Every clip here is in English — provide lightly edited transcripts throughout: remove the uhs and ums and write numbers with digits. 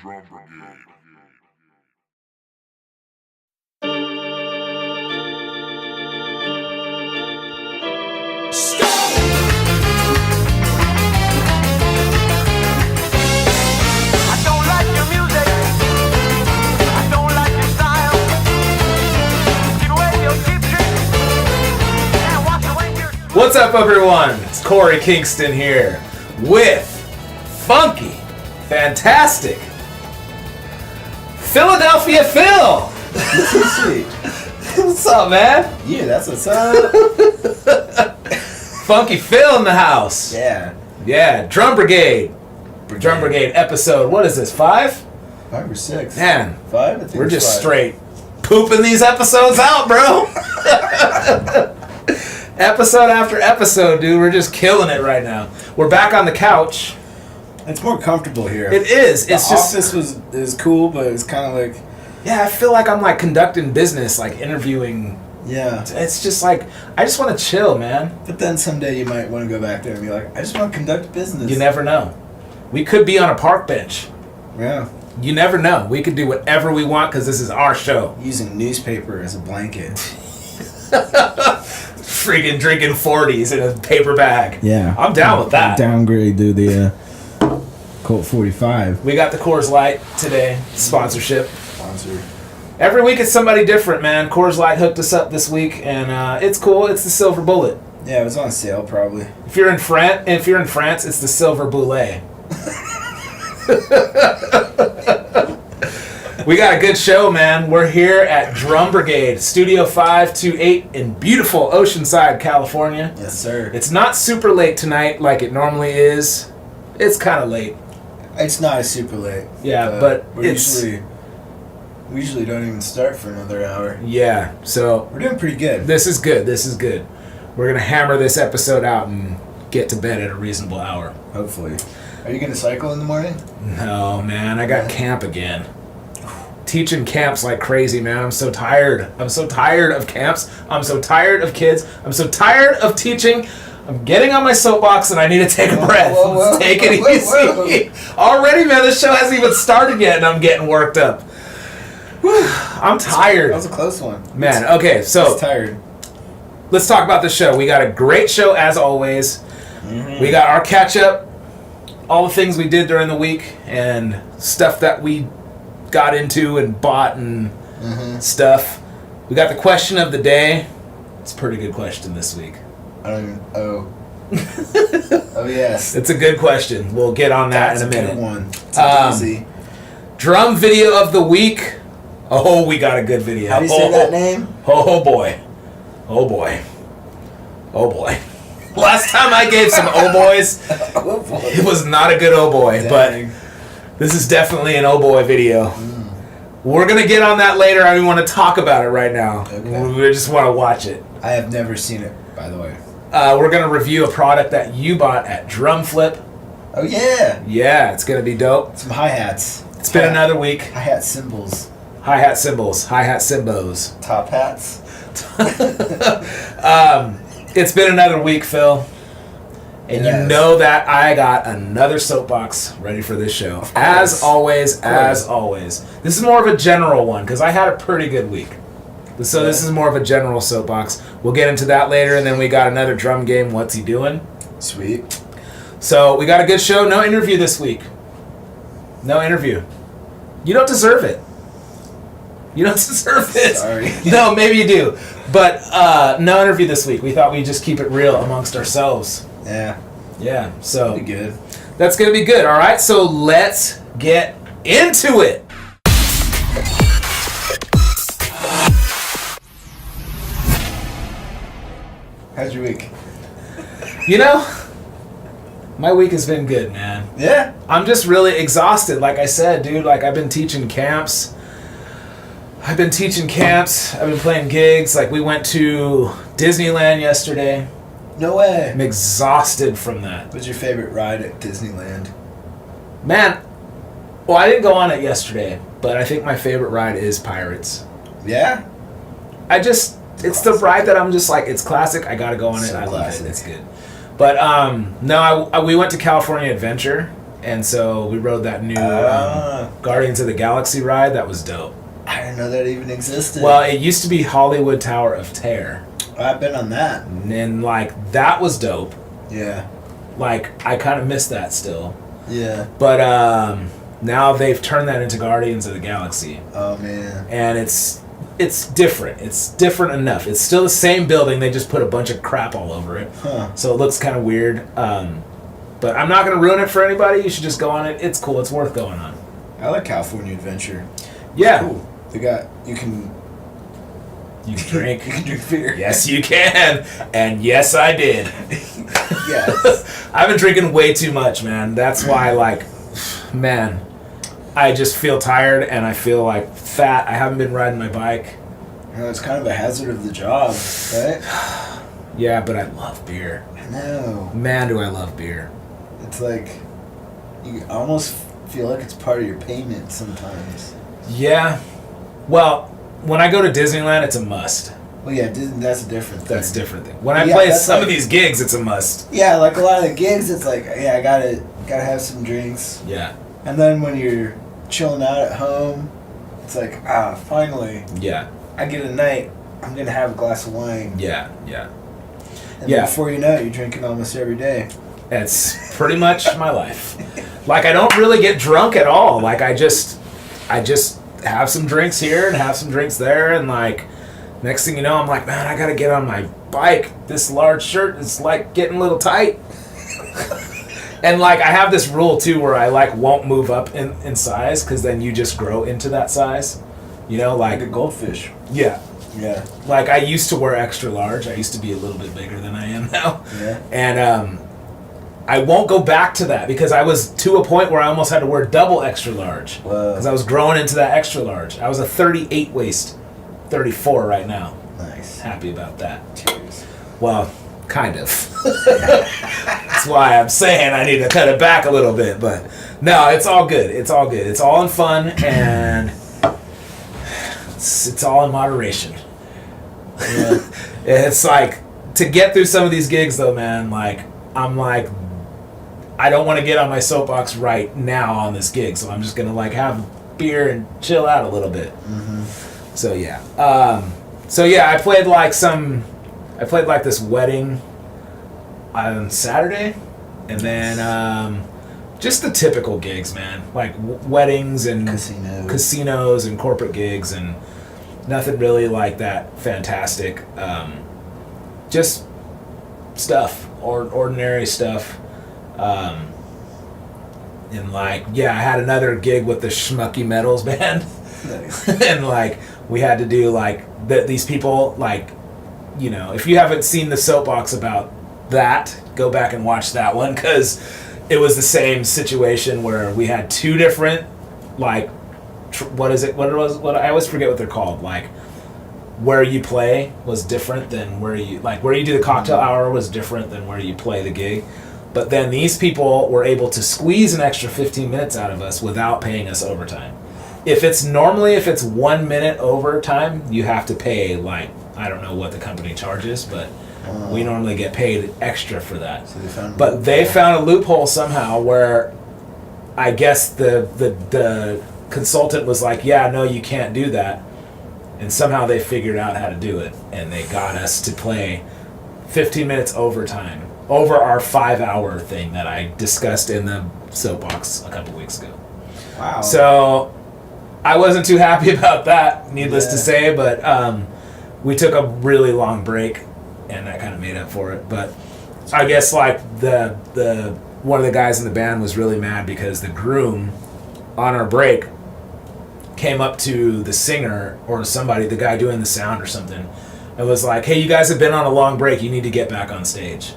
Drum Brigade. What's up, everyone? It's Corey Kingston here with funky, fantastic Philadelphia Phil. Sweet. What's up, man? Yeah, that's what's up. Funky Phil in the house. Yeah. Yeah, Drum Brigade. Drum Brigade episode. What is this? 5? 5 or 6. Man, 5? I think we're it's just 5. straight pooping these episodes out, bro. Episode after episode, dude. We're just killing it right now. We're back on the couch. It's more comfortable here. It is. The It's just office was cool, but it was kind of like, yeah. I feel like I'm like conducting business, like interviewing. yeah. It's just like I just want to chill, man. But then someday you might want to go back there and be like, I just want to conduct business. You never know. We could be on a park bench. Yeah. You never know. We could do whatever we want because this is our show. Using newspaper as a blanket. Freaking drinking 40s in a paper bag. Yeah. I'm down with that. Downgrade to the Colt 45. We got the Coors Light today. Sponsorship. Sponsor. Every week it's somebody different, man. Coors Light hooked us up this week, and it's cool. It's the Silver Bullet. Yeah, it was on sale probably. If you're in France, it's the Silver Boulet. We got a good show, man. We're here at Drum Brigade, Studio 528 in beautiful Oceanside, California. Yes, sir. It's not super late tonight like it normally is. It's kind of late. It's not super late. Yeah, but we it's... usually don't even start for another hour. Yeah, so... We're doing pretty good. This is good. This is good. We're going to hammer this episode out and get to bed at a reasonable hour. Hopefully. Are you going to cycle in the morning? No, man. I got camp again. Teaching camps like crazy, man. I'm so tired. I'm so tired of camps. I'm so tired of kids. I'm so tired of teaching. I'm getting on my soapbox and I need to take a breath. Let's take it easy. Already, man, this show hasn't even started yet and I'm getting worked up. I'm tired. That was a close one. Man, okay, so I'm tired. Let's talk about the show. We got a great show as always. Mm-hmm. We got our catch up, all the things we did during the week and stuff that we got into and bought and stuff. We got the question of the day. It's a pretty good question this week. I don't even... Oh. Oh, yes. It's a good question. We'll get on that in a minute. That's a good one. It's easy. Drum video of the week. Oh, we got a good video. How do you say that name? Oh, boy. Oh, boy. Oh, boy. Last time I gave some oh boys, Oh, boy. it was not a good oh boy, Dang. but this is definitely an oh boy video. We're going to get on that later. I don't want to talk about it right now. Okay. We just want to watch it. I have never seen it, by the way. We're going to review a product that you bought at Drum Flip. Oh, yeah. Yeah, it's going to be dope. Some hi-hats. It's been another week. Hi-hat cymbals. Hi-hat cymbals. Hi-hat cymbos. Top hats. It's been another week, Phil. And It you has. know that I got another soapbox ready for this show. As always, as always. This is more of a general one because I had a pretty good week. So this is more of a general soapbox. We'll get into that later. And then we got another drum game. What's he doing? Sweet. So we got a good show. No interview this week. No interview. You don't deserve it. You don't deserve this. Sorry. No, maybe you do. But no interview this week. We thought we'd just keep it real amongst ourselves. Yeah. Yeah, so Pretty good. that's going to be good. All right, so let's get into it. How's your week? You know, my week has been good, man. Yeah. I'm just really exhausted. Like I said, dude, like I've been teaching camps. I've been playing gigs. Like we went to Disneyland yesterday. No way. I'm exhausted from that. What's your favorite ride at Disneyland? Man, well, I didn't go on it yesterday, but I think my favorite ride is Pirates. Yeah? It's the ride that I'm just like, it's classic. I gotta go on it. So I love classic. it. It's good. But no, we went to California Adventure, And so we rode that new Ah. Guardians of the Galaxy ride. That was dope. I didn't know that even existed. Well, it used to be Hollywood Tower of Terror. I've been on that. And, like, that was dope. Yeah. Like, I kind of miss that still. Yeah. But now they've turned that into Guardians of the Galaxy. Oh, man. And it's different. It's different enough. It's still the same building. They just put a bunch of crap all over it. Huh. So it looks kind of weird. But I'm not going to ruin it for anybody. You should just go on it. It's cool. It's worth going on. I like California Adventure. Yeah. Cool. They got, you can drink. You can drink beer. Yes, you can. And yes, I did. Yes. I've been drinking way too much, man. That's why, like, man, I just feel tired and I feel like fat. I haven't been riding my bike. You know, it's kind of a hazard of the job, right? Yeah, but I love beer. I know. Man, do I love beer. It's like, you almost feel like it's part of your payment sometimes. Yeah. Well, when I go to Disneyland, it's a must. Well, yeah, that's a different thing. That's a different thing. When I Yeah, play that's some like- of these gigs, it's a must. Yeah, like a lot of the gigs, it's like, yeah, I gotta have some drinks. Yeah. And then when you're chilling out at home, it's like, finally, Yeah. I get a night, I'm gonna have a glass of wine. Yeah. Yeah. And Yeah. then before you know it, you're drinking almost every day. It's pretty much my life. Like, I don't really get drunk at all. Like, I just have some drinks here and have some drinks there, and, like, next thing you know, I'm like, man, I gotta get on my bike. This large shirt is, like, getting a little tight. And, like, I have this rule, too, where I, like, won't move up in size, because then you just grow into that size. You know, Like like, a goldfish. yeah. Yeah. Like, I used to wear extra large. I used to be a little bit bigger than I am now. Yeah. And I won't go back to that because I was to a point where I almost had to wear double extra large. Whoa. Because I was growing into that extra large. I was a 38 waist, 34 right now. Nice. Happy about that. Cheers. Well, kind of. That's why I'm saying I need to cut it back a little bit. But no, it's all good. It's all good. It's all in fun, and it's all in moderation. Yeah. It's like, to get through some of these gigs though, man, like, I'm like, I don't want to get on my soapbox right now on this gig, so I'm just gonna, like, have beer and chill out a little bit. Mm-hmm. So yeah. I played like this wedding on Saturday, and then just the typical gigs, man, like weddings and casinos and corporate gigs, and nothing really like that fantastic. Just stuff, or ordinary stuff. And, like, yeah, I had another gig with the Schmucky Metals band. Nice. And, like, we had to do, like, these people, like, you know, if you haven't seen the soapbox about that, go back and watch that one, because it was the same situation where we had two different, like, what I always forget what they're called, like, where you play was different than where you do the cocktail hour was different than where you play the gig. But then these people were able to squeeze an extra 15 minutes out of us without paying us overtime. If it's 1 minute overtime, you have to pay, like, I don't know what the company charges, but we normally get paid extra for that. So they found a loophole somehow where I guess the consultant was like, yeah, no, you can't do that. And somehow they figured out how to do it, and they got us to play 15 minutes overtime over our 5-hour thing that I discussed in the soapbox a couple weeks ago. Wow. So I wasn't too happy about that, needless to Yeah. say, but we took a really long break, and that kind of made up for it. But I guess, like, the one of the guys in the band was really mad because the groom on our break came up to the singer or somebody, the guy doing the sound or something, and was like, hey, you guys have been on a long break, you need to get back on stage.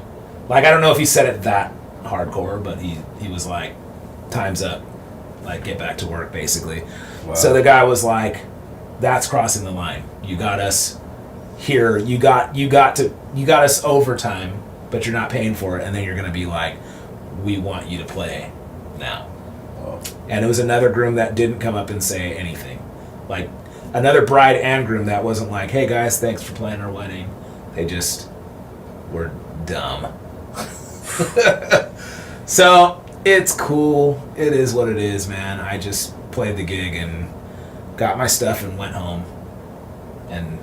Like, I don't know if he said it that hardcore, but he was like, time's up, like, get back to work, basically. Wow. So the guy was like, that's crossing the line. You got us here, you got us overtime, but you're not paying for it, and then you're gonna be like, we want you to play now. Oh. And it was another groom that didn't come up and say anything. Like, another bride and groom that wasn't like, hey guys, thanks for playing our wedding. They just were dumb. So, It's cool. It is what it is, man. I just played the gig and got my stuff and went home. And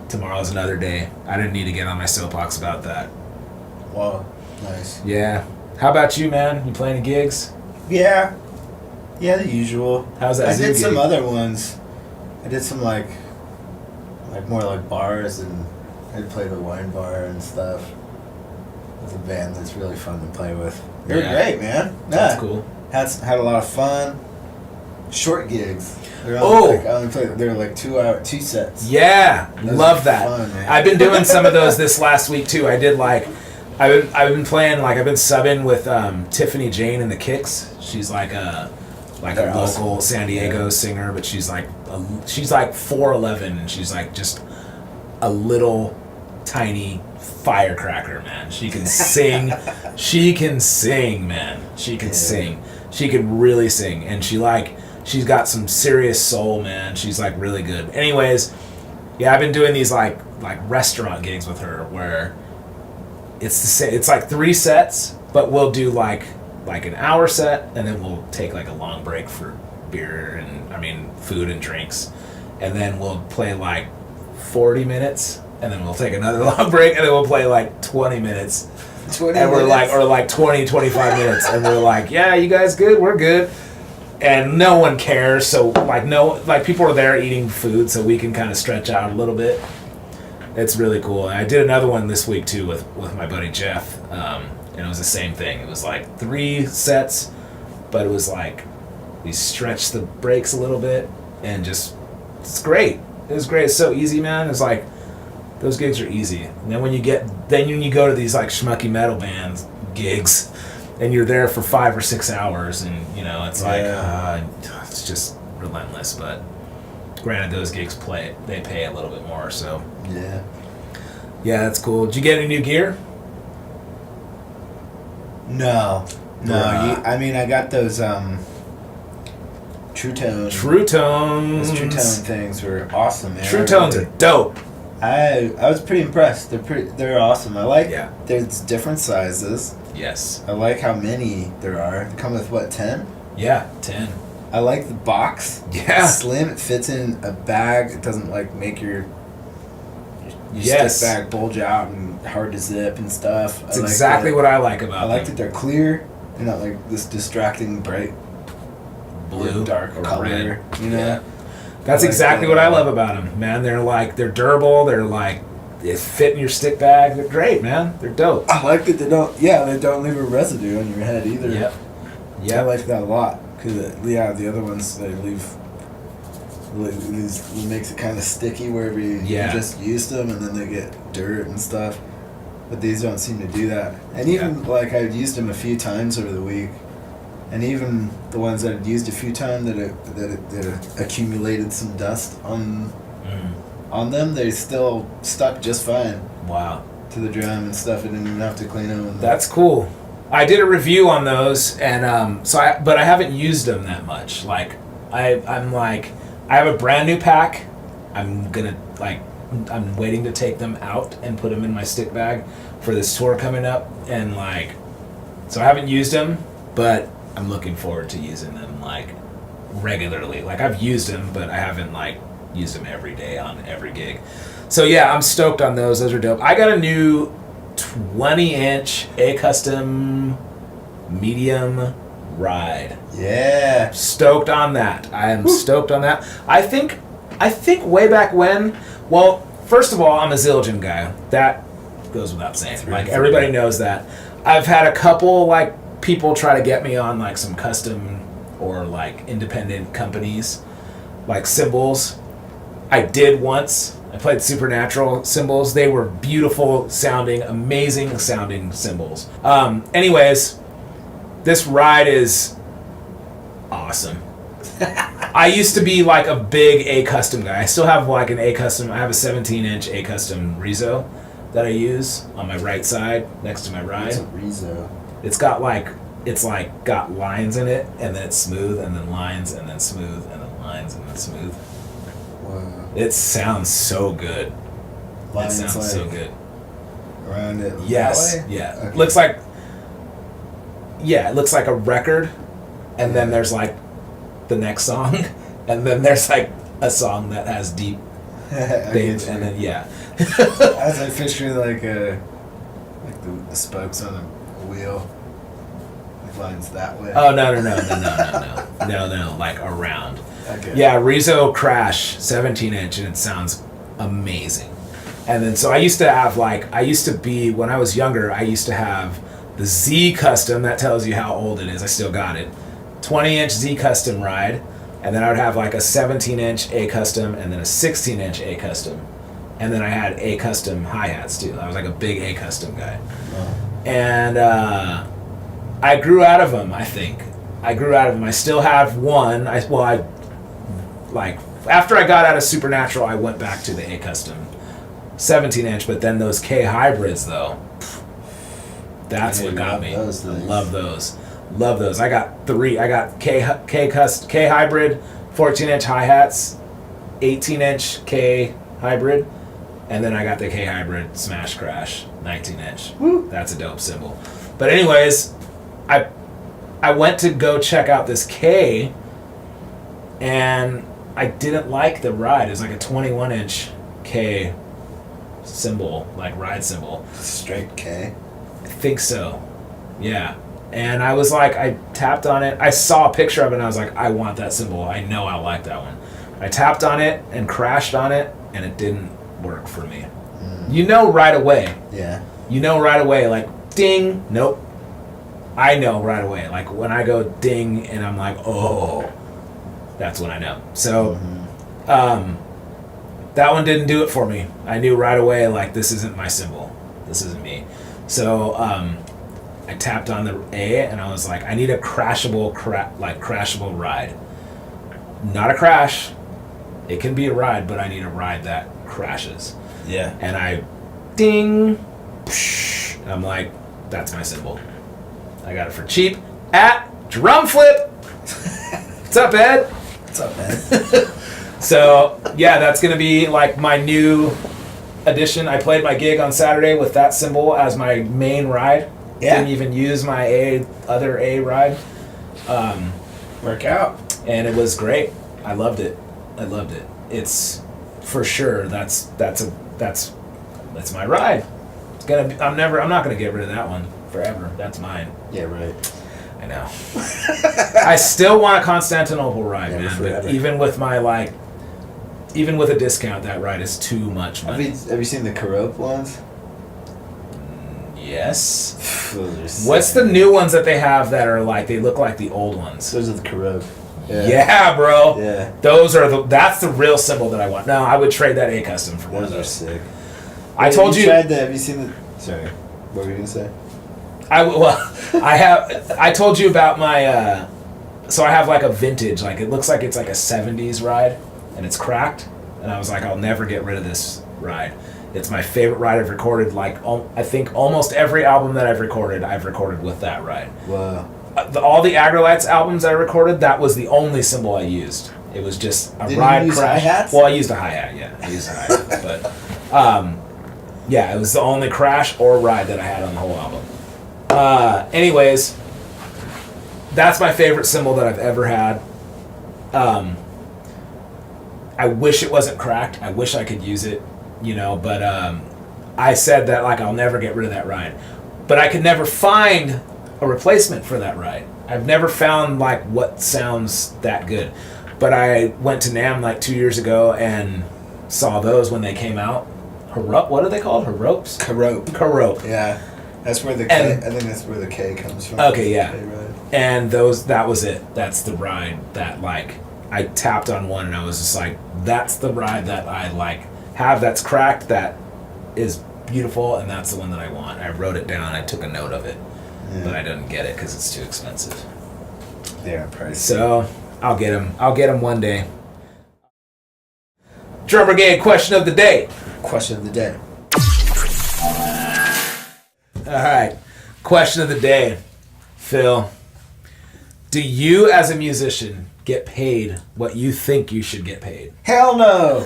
tomorrow's another day. I didn't need to get on my soapbox about that. Wow, nice. Yeah. How about you, man? You playing any gigs? Yeah, the usual. How's that? I zoo did some gig? other ones. I did some like more like bars, and I played a wine bar and stuff. With a band that's really fun to play with. They were great, man. That's cool. Had a lot of fun. Short gigs. They're they're like 2 sets. Yeah, love that. Fun, man. I've been doing some of those this last week too. I did like, I've been playing like I've been subbing with Tiffany Jane and the Kicks. She's like a They're local awesome. San Diego singer, but she's like 4'11" and she's like just a little tiny firecracker, man. She can sing. She can sing, man. She can sing. She can really sing, and she's got some serious soul, man. She's like really good. Anyways, yeah, I've been doing these like restaurant gigs with her where it's the same. It's like 3 sets, but we'll do like an hour set, and then we'll take like a long break for beer and food and drinks, and then we'll play like 40 minutes, and then we'll take another long break, and then we'll play like 20 minutes. 20 and we're minutes. like 20, 25 minutes, and we're like, yeah, you guys good? We're good. And no one cares, so people are there eating food, so we can kind of stretch out a little bit. It's really cool. And I did another one this week too with my buddy Jeff, and it was the same thing. It was like 3 sets, but it was like we stretched the breaks a little bit, and just it's great. It was great. It's so easy, man. It's like those gigs are easy. And then when you go to these like schmucky metal bands gigs, and you're there for 5 or 6 hours, and it's it's just relentless. But granted, those gigs they pay a little bit more, so Yeah. that's cool. Did you get any new gear? No. Bruh. I got those True Tone. True Tones. Those True Tone things were awesome, man. True Tones are dope. I was pretty impressed. They're awesome. I like there's different sizes. Yes. I like how many there are. They come with what, 10? Yeah, 10. I like the box. Yeah. It's slim. It fits in a bag. It doesn't like make your Yes. stick bag bulge out and hard to zip and stuff. That's exactly what I like I about like them. that they're clear. They're not like this distracting bright Blue dark or color. red. Yeah. That's I like exactly that. what I love about them, man. They're durable. They fit in your stick bag. They're great, man. They're dope. I like that they don't leave a residue on your head either. Yep. I like that a lot. Cause the other ones they leave. It makes it kind of sticky wherever you just used them, and then they get dirt and stuff. But these don't seem to do that. And even I've used them a few times over the week, and even the ones that I'd used a few times that it accumulated some dust on them, they still stuck just fine. Wow. To the drum and stuff. I didn't even have to clean them. That's cool. I did a review on those, and but I haven't used them that much. I have a brand new pack. I'm waiting to take them out and put them in my stick bag for this tour coming up, and so I haven't used them, but I'm looking forward to using them regularly. I've used them, but I haven't used them every day on every gig. So yeah, I'm stoked on those. Those are dope. I got a new 20-inch A Custom medium ride. Yeah. Stoked on that. I am stoked on that. I think way back when. Well, first of all, I'm a Zildjian guy. That goes without saying. Everybody knows that. I've had a couple people try to get me on some custom or independent companies, cymbals. I did once. I played Supernatural cymbals. They were beautiful sounding, amazing sounding cymbals. Anyways, this ride is awesome. I used to be a big A Custom guy. I still have an A Custom. I have a 17-inch A Custom Rezo that I use on my right side next to my ride. What's a Rezo? It's got got lines in it, and then it's smooth, and then lines, and then smooth, and then lines, and then smooth. Wow. It sounds so good. Lines it sounds so good. Around it. Yes. That way? Yeah. Okay. Looks like. Yeah, it looks like a record, and then there's like the next song, and then there's like a song that has deep things, and then I was like picturing like the spokes on a wheel, like lines that way. Oh no, like around. Okay. Yeah, Rizzo Crash 17-inch, and it sounds amazing. And then so when I was younger, I used to have the Z Custom. That tells you how old it is. I still got it. 20-inch Z Custom ride, and then I would have like a 17-inch A Custom, and then a 16-inch A Custom, and then I had A Custom hi-hats too. I was like a big A Custom guy. Oh. And I grew out of them, I think. I still have one. After I got out of Supernatural, I went back to the A Custom 17-inch, but then those K hybrids though, that's what got me. I love those. I got 3. I got K hybrid 14-inch hi-hats, 18-inch K hybrid, and then I got the K hybrid Smash Crash 19-inch. Woo. That's a dope cymbal. But anyways, I went to go check out this K, and I didn't like the ride. It was like a 21-inch K cymbal, like ride cymbal. Straight K? I think so. Yeah. And I was like, I tapped on it. I saw a picture of it, and I was like, I want that cymbal. I know I'll like that one. I tapped on it and crashed on it, and it didn't work for me. You know right away. Yeah. You know right away, like, ding, nope. I know right away. Like, when I go ding, and I'm like, oh, that's when I know. So, that one didn't do it for me. I knew right away, like, this isn't my cymbal. This isn't me. So, I tapped on the A, and I was like, I need a crashable ride. Not a crash. It can be a ride, but I need a ride that crashes. Yeah. And I, ding, psh, and I'm like, that's my cymbal. I got it for cheap at Drum Flip. What's up, Ed? What's up, Ed? So, yeah, that's going to be like my new addition. I played my gig on Saturday with that cymbal as my main ride. Yeah. Didn't even use my other A ride. Work out. And it was great. I loved it. It's for sure that's my ride. It's gonna be, I'm not gonna get rid of that one forever. That's mine. Yeah, right. I know. I still want a Constantinople ride, man. But even with a discount, that ride is too much money. Have you seen the Karope ones? Yes. What's the new ones that they have that are like, they look like the old ones? Those are the Karope. Yeah, bro. Yeah. That's the real cymbal that I want. No, I would trade that A Custom for one of those. Those are sick. I told you. Have you seen the? Sorry. What were you gonna say? I told you about my. So I have like a vintage, like it looks like it's like a 70s ride, and it's cracked, and I was like, I'll never get rid of this ride. It's my favorite ride I've recorded. Like I think almost every album that I've recorded with that ride. Wow. All the Agrolites albums I recorded, that was the only cymbal I used. It was just a ride crash. Hi-hats? Well, I used a hi-hat, yeah. I used a hi-hat. But, yeah, it was the only crash or ride that I had on the whole album. Anyways, that's my favorite cymbal that I've ever had. I wish it wasn't cracked. I wish I could use it, but I said that, like, I'll never get rid of that ride. But I could never find a replacement for that ride. I've never found like what sounds that good. But I went to NAMM like 2 years ago and saw those when they came out. What are they called? Heropes? Karope. Yeah. That's where the K, I think that's where the K comes from. Okay, yeah. And that was it. That's the ride that like I tapped on one and I was just like, that's the ride that I like have that's cracked, that is beautiful, and that's the one that I want. I wrote it down, I took a note of it. Yeah. But I didn't get it because it's too expensive. They are pricey. So I'll get them. I'll get them one day. Drum Brigade question of the day. Question of the day. All right. Question of the day. Phil, do you as a musician get paid what you think you should get paid? Hell no.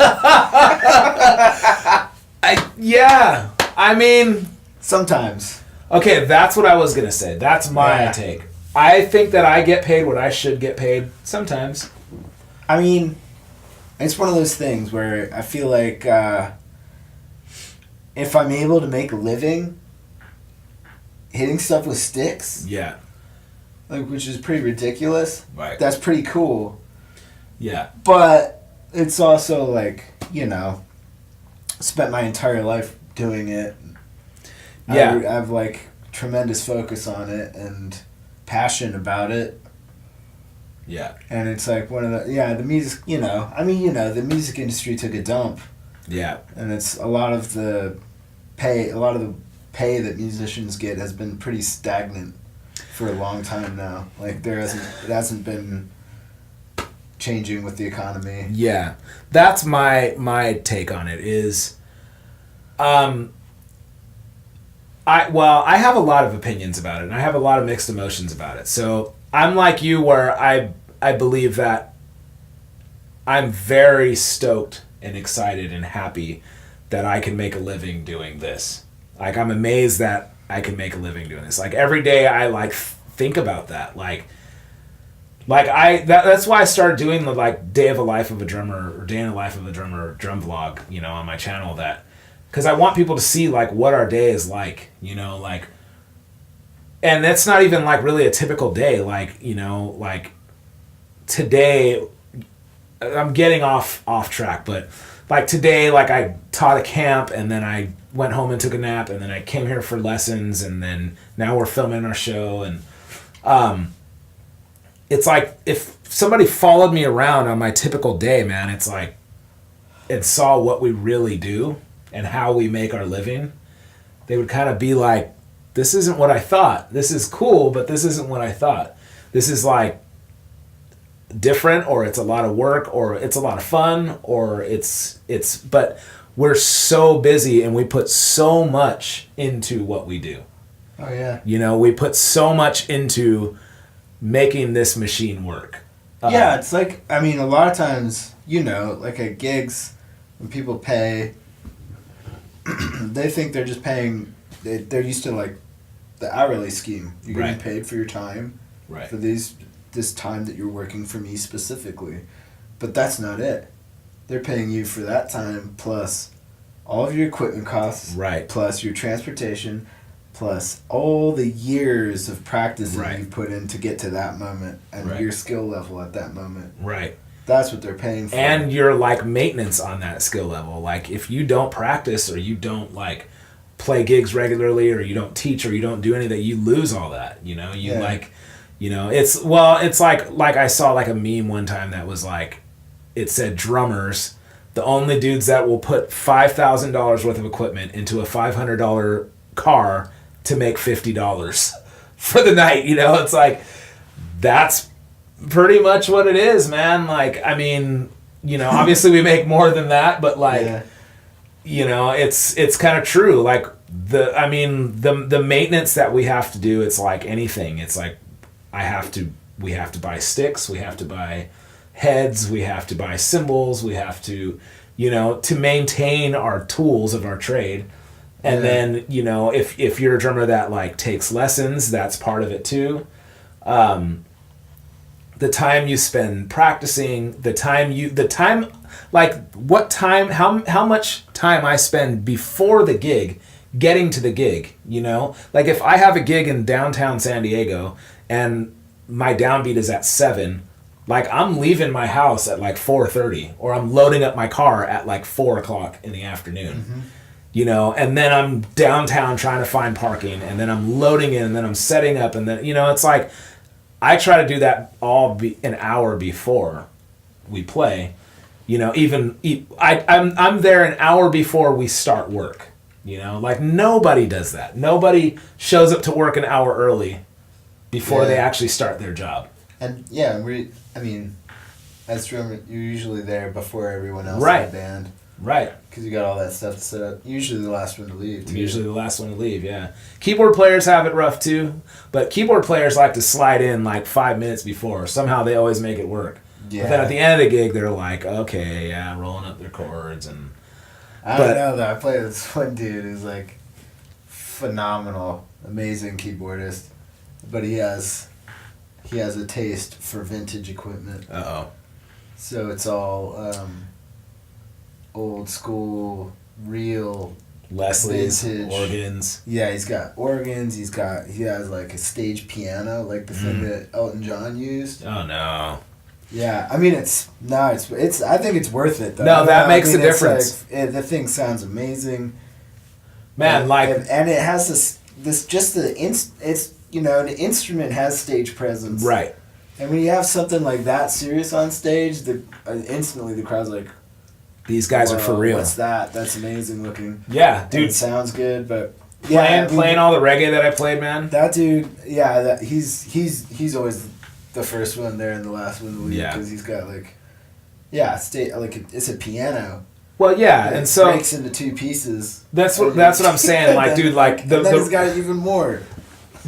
Yeah. I mean, sometimes. Okay, that's what I was going to say. That's my take. I think that I get paid what I should get paid sometimes. I mean, it's one of those things where I feel like if I'm able to make a living hitting stuff with sticks, like, which is pretty ridiculous, right? That's pretty cool. Yeah. But it's also like, spent my entire life doing it. Yeah. I have like tremendous focus on it and passion about it. Yeah. And it's like one of the music, the music industry took a dump. Yeah. And it's a lot of the pay that musicians get has been pretty stagnant for a long time now. Like it hasn't been changing with the economy. Yeah. That's my take on it is I have a lot of opinions about it, and I have a lot of mixed emotions about it. So I'm like you, where I believe that I'm very stoked and excited and happy that I can make a living doing this. Like, I'm amazed that I can make a living doing this. Like, every day I like think about that. That's why I started doing the day in the life of a drummer drum vlog, on my channel, that because I want people to see what our day is like, and that's not even really a typical day. Today, I'm getting off track, but today, I taught a camp, and then I went home and took a nap, and then I came here for lessons, and then now we're filming our show, and it's like if somebody followed me around on my typical day, man, it's like and saw what we really do and how we make our living, they would kind of be like, this isn't what I thought. This is cool, but this isn't what I thought. This is different, or it's a lot of work, or it's a lot of fun, or but we're so busy and we put so much into what we do. Oh yeah. We put so much into making this machine work. Yeah, it's like, a lot of times, at gigs, when people pay, they think they're just paying, they're used to the hourly scheme. You're getting paid for your time, right? For this time that you're working for me specifically. But that's not it. They're paying you for that time plus all of your equipment costs, right? Plus your transportation, plus all the years of practice that you've put in to get to that moment and your skill level at that moment. Right. That's what they're paying for. And your maintenance on that skill level. If you don't practice, or you don't play gigs regularly, or you don't teach, or you don't do any of that, you lose all that. It's like I saw a meme one time that was it said drummers, the only dudes that will put $5,000 worth of equipment into a $500 car to make $50 for the night. It's that's pretty much what it is, man. Obviously we make more than that, but it's kind of true. The maintenance that we have to do, it's like anything. It's we have to buy sticks, we have to buy heads, we have to buy cymbals, we have to, to maintain our tools of our trade. And then, if you're a drummer that takes lessons, that's part of it too. The time you spend practicing, how much time I spend before the gig, getting to the gig, if I have a gig in downtown San Diego and my downbeat is at 7, I'm leaving my house at 4:30, or I'm loading up my car at 4:00 in the afternoon. Mm-hmm. And then I'm downtown trying to find parking, and then I'm loading in, and then I'm setting up, and then, it's I try to do that all an hour before we play. I'm there an hour before we start work. Nobody does that. Nobody shows up to work an hour early before they actually start their job. And as drummer, you're usually there before everyone else in the band. Right. Because you got all that stuff to set up. Usually the last one to leave, too. Usually the last one to leave, yeah. Keyboard players have it rough, too. But keyboard players like to slide in 5 minutes before. Somehow they always make it work. Yeah. But then at the end of the gig, they're okay, yeah, rolling up their chords. And I don't know, though. I play with this one dude who's, phenomenal. amazing keyboardist, but he has a taste for vintage equipment. Uh-oh. So it's all old school, real Leslie's, vintage organs. Yeah, he's got organs. He has like a stage piano, like the thing that Elton John used. Oh no. Yeah, I mean it's I think it's worth it though. No, that makes a difference. The thing sounds amazing. Man, and it has this just the the instrument has stage presence. Right. And when you have something like that serious on stage, instantly the crowd's like, these guys are for real. What's that? That's amazing looking. Yeah, dude. And it sounds good, but playing all the reggae that I played, man. That dude, yeah, he's always the first one there and the last one to leave because he's got it's a piano. Well, yeah, and so breaks into two pieces. That's what I'm saying. Like, dude, like then he's got even more.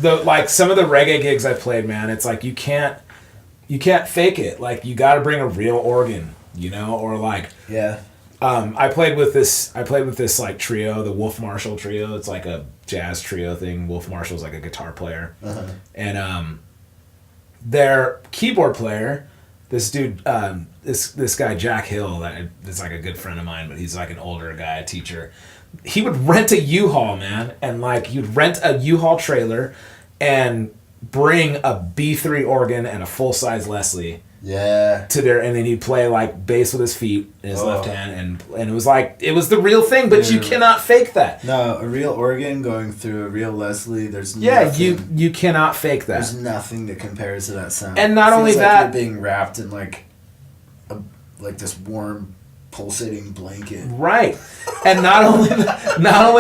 Some of the reggae gigs I played, man. It's like you can't fake it. Like you got to bring a real organ, or like I played with this like trio, the Wolf Marshall trio. It's like a jazz trio thing. Wolf Marshall's like a guitar player, and their keyboard player, this dude, this guy Jack Hill, that's like a good friend of mine, but he's like an older guy, a teacher. He would rent a U-Haul, man, and like you'd rent a U-Haul trailer and bring a B3 organ and a full-size Leslie. Yeah. To there, and then he'd play like bass with his feet in his left hand, and it was the real thing, but you cannot fake that. No, a real organ going through a real Leslie. There's you cannot fake that. There's nothing that compares to that sound. And not only like that, you're being wrapped in like this warm, pulsating blanket. Right, and not only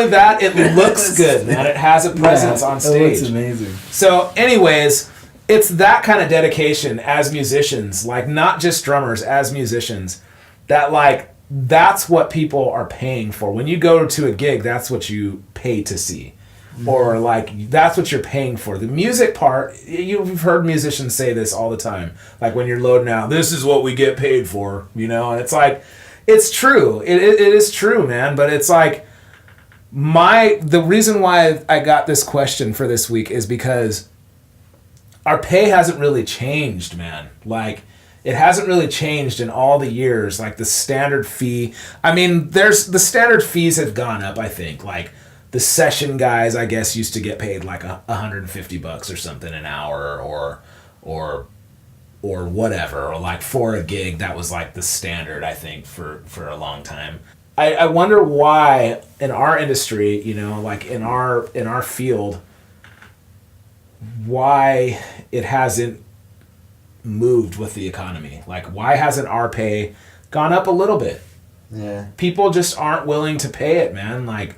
that, it looks good, man. It has a presence on stage. It looks amazing. So, anyways. It's that kind of dedication as musicians, like not just drummers, as musicians, that like that's what people are paying for. When you go to a gig, that's what you pay to see. Or like that's what you're paying for. The music part, you've heard musicians say this all the time. Like when you're loading out, this is what we get paid for, and it's like, it's true. It is true, man. But it's like the reason why I got this question for this week is because our pay hasn't really changed, man. Like, it hasn't really changed in all the years. Like, the standard fee... I mean, the standard fees have gone up, I think. Like, the session guys, I guess, used to get paid, like, $150 or something an hour or whatever. Or, like, for a gig, that was, like, the standard, I think, for a long time. I wonder why, in our industry, like, in our field... why it hasn't moved with the economy. Like, why hasn't our pay gone up a little bit? Yeah. People just aren't willing to pay it, man. Like,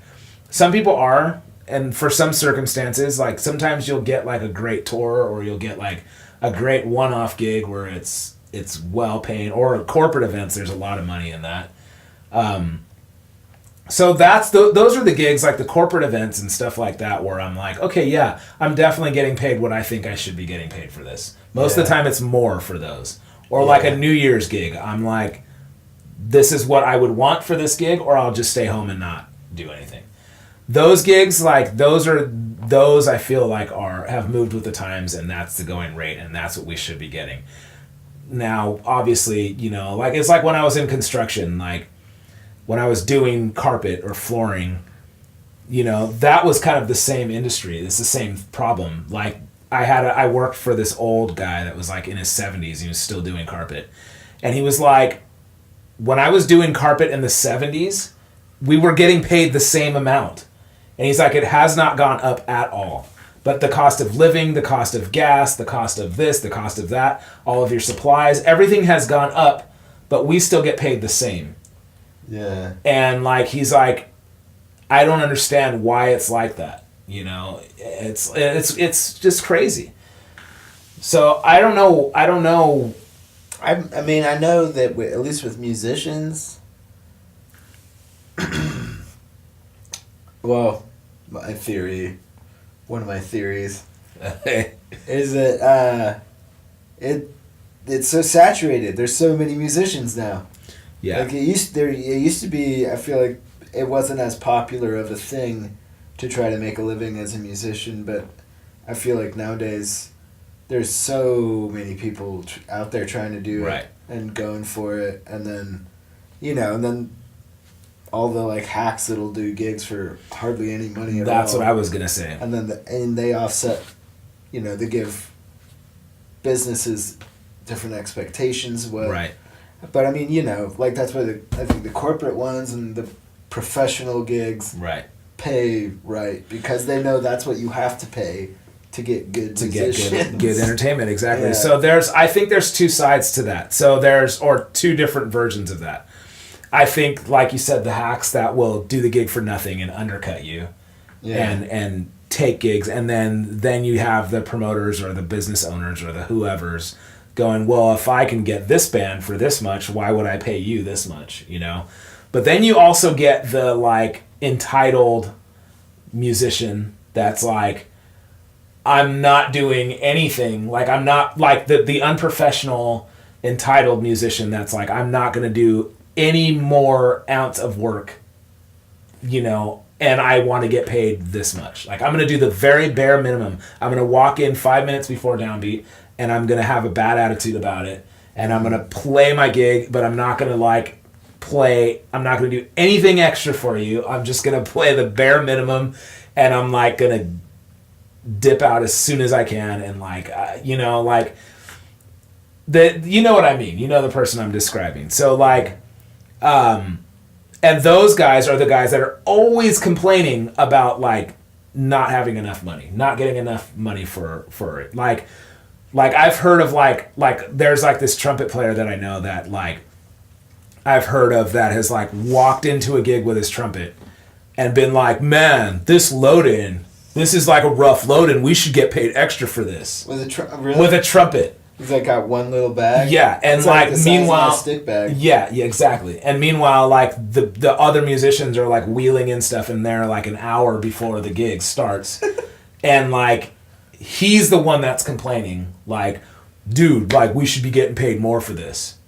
some people are, and for some circumstances, like, sometimes you'll get, like, a great tour, or you'll get, like, a great one-off gig where it's well-paying, or corporate events, there's a lot of money in that. So those are the gigs, like the corporate events and stuff like that, where I'm like, okay, yeah, I'm definitely getting paid what I think I should be getting paid for this. Most of the time it's more for those. Or like a New Year's gig, I'm like, this is what I would want for this gig, or I'll just stay home and not do anything. Those gigs, like those I feel like have moved with the times, and that's the going rate, and that's what we should be getting. Now, obviously, like it's like when I was in construction, like when I was doing carpet or flooring, that was kind of the same industry. It's the same problem. Like I worked for this old guy that was like in his 70s. He was still doing carpet. And he was like, when I was doing carpet in the 70s, we were getting paid the same amount. And he's like, it has not gone up at all. But the cost of living, the cost of gas, the cost of this, the cost of that, all of your supplies, everything has gone up, but we still get paid the same. Yeah. And like he's like, I don't understand why it's like that. It's just crazy. So I don't know. I mean, I know that at least with musicians, well, one of my theories is that it's so saturated. There's so many musicians now. Yeah. Like it used to be, I feel like it wasn't as popular of a thing to try to make a living as a musician, but I feel like nowadays there's so many people out there trying to do it and going for it, and then, you know, and then all the like hacks that'll do gigs for hardly any money at all. That's what I was gonna say. And then and they offset, you know, they give businesses different expectations. But I mean, you know, like that's why I think the corporate ones and the professional gigs pay because they know that's what you have to pay to get good musicians. Get entertainment, exactly. Yeah. So I think there's two sides to that. So or two different versions of that. I think, like you said, the hacks that will do the gig for nothing and undercut you, and take gigs, and then you have the promoters or the business owners or the whoever's going, well, if I can get this band for this much, why would I pay you this much? You know, but then you also get the like entitled musician that's like, I'm not doing anything. Like I'm not like the unprofessional entitled musician that's like, I'm not going to do any more ounce of work, you know, and I want to get paid this much. Like I'm going to do the very bare minimum. I'm going to walk in 5 minutes before downbeat and I'm going to have a bad attitude about it. And I'm going to play my gig, but I'm not going to I'm not going to do anything extra for you. I'm just going to play the bare minimum and I'm like going to dip out as soon as I can. And like, you know, like you know what I mean? You know the person I'm describing. So like, and those guys are the guys that are always complaining about like not having enough money, not getting enough money for it. Like I've heard of like there's like this trumpet player that I know that like I've heard of that has like walked into a gig with his trumpet and been like, man, this load-in, this is like a rough load-in. We should get paid extra for this. With a trumpet. He's like got one little bag. Yeah, and it's like meanwhile, stick bag. Yeah, exactly. And meanwhile, like the other musicians are like wheeling in stuff in there like an hour before the gig starts, and like he's the one that's complaining, like, dude, like we should be getting paid more for this,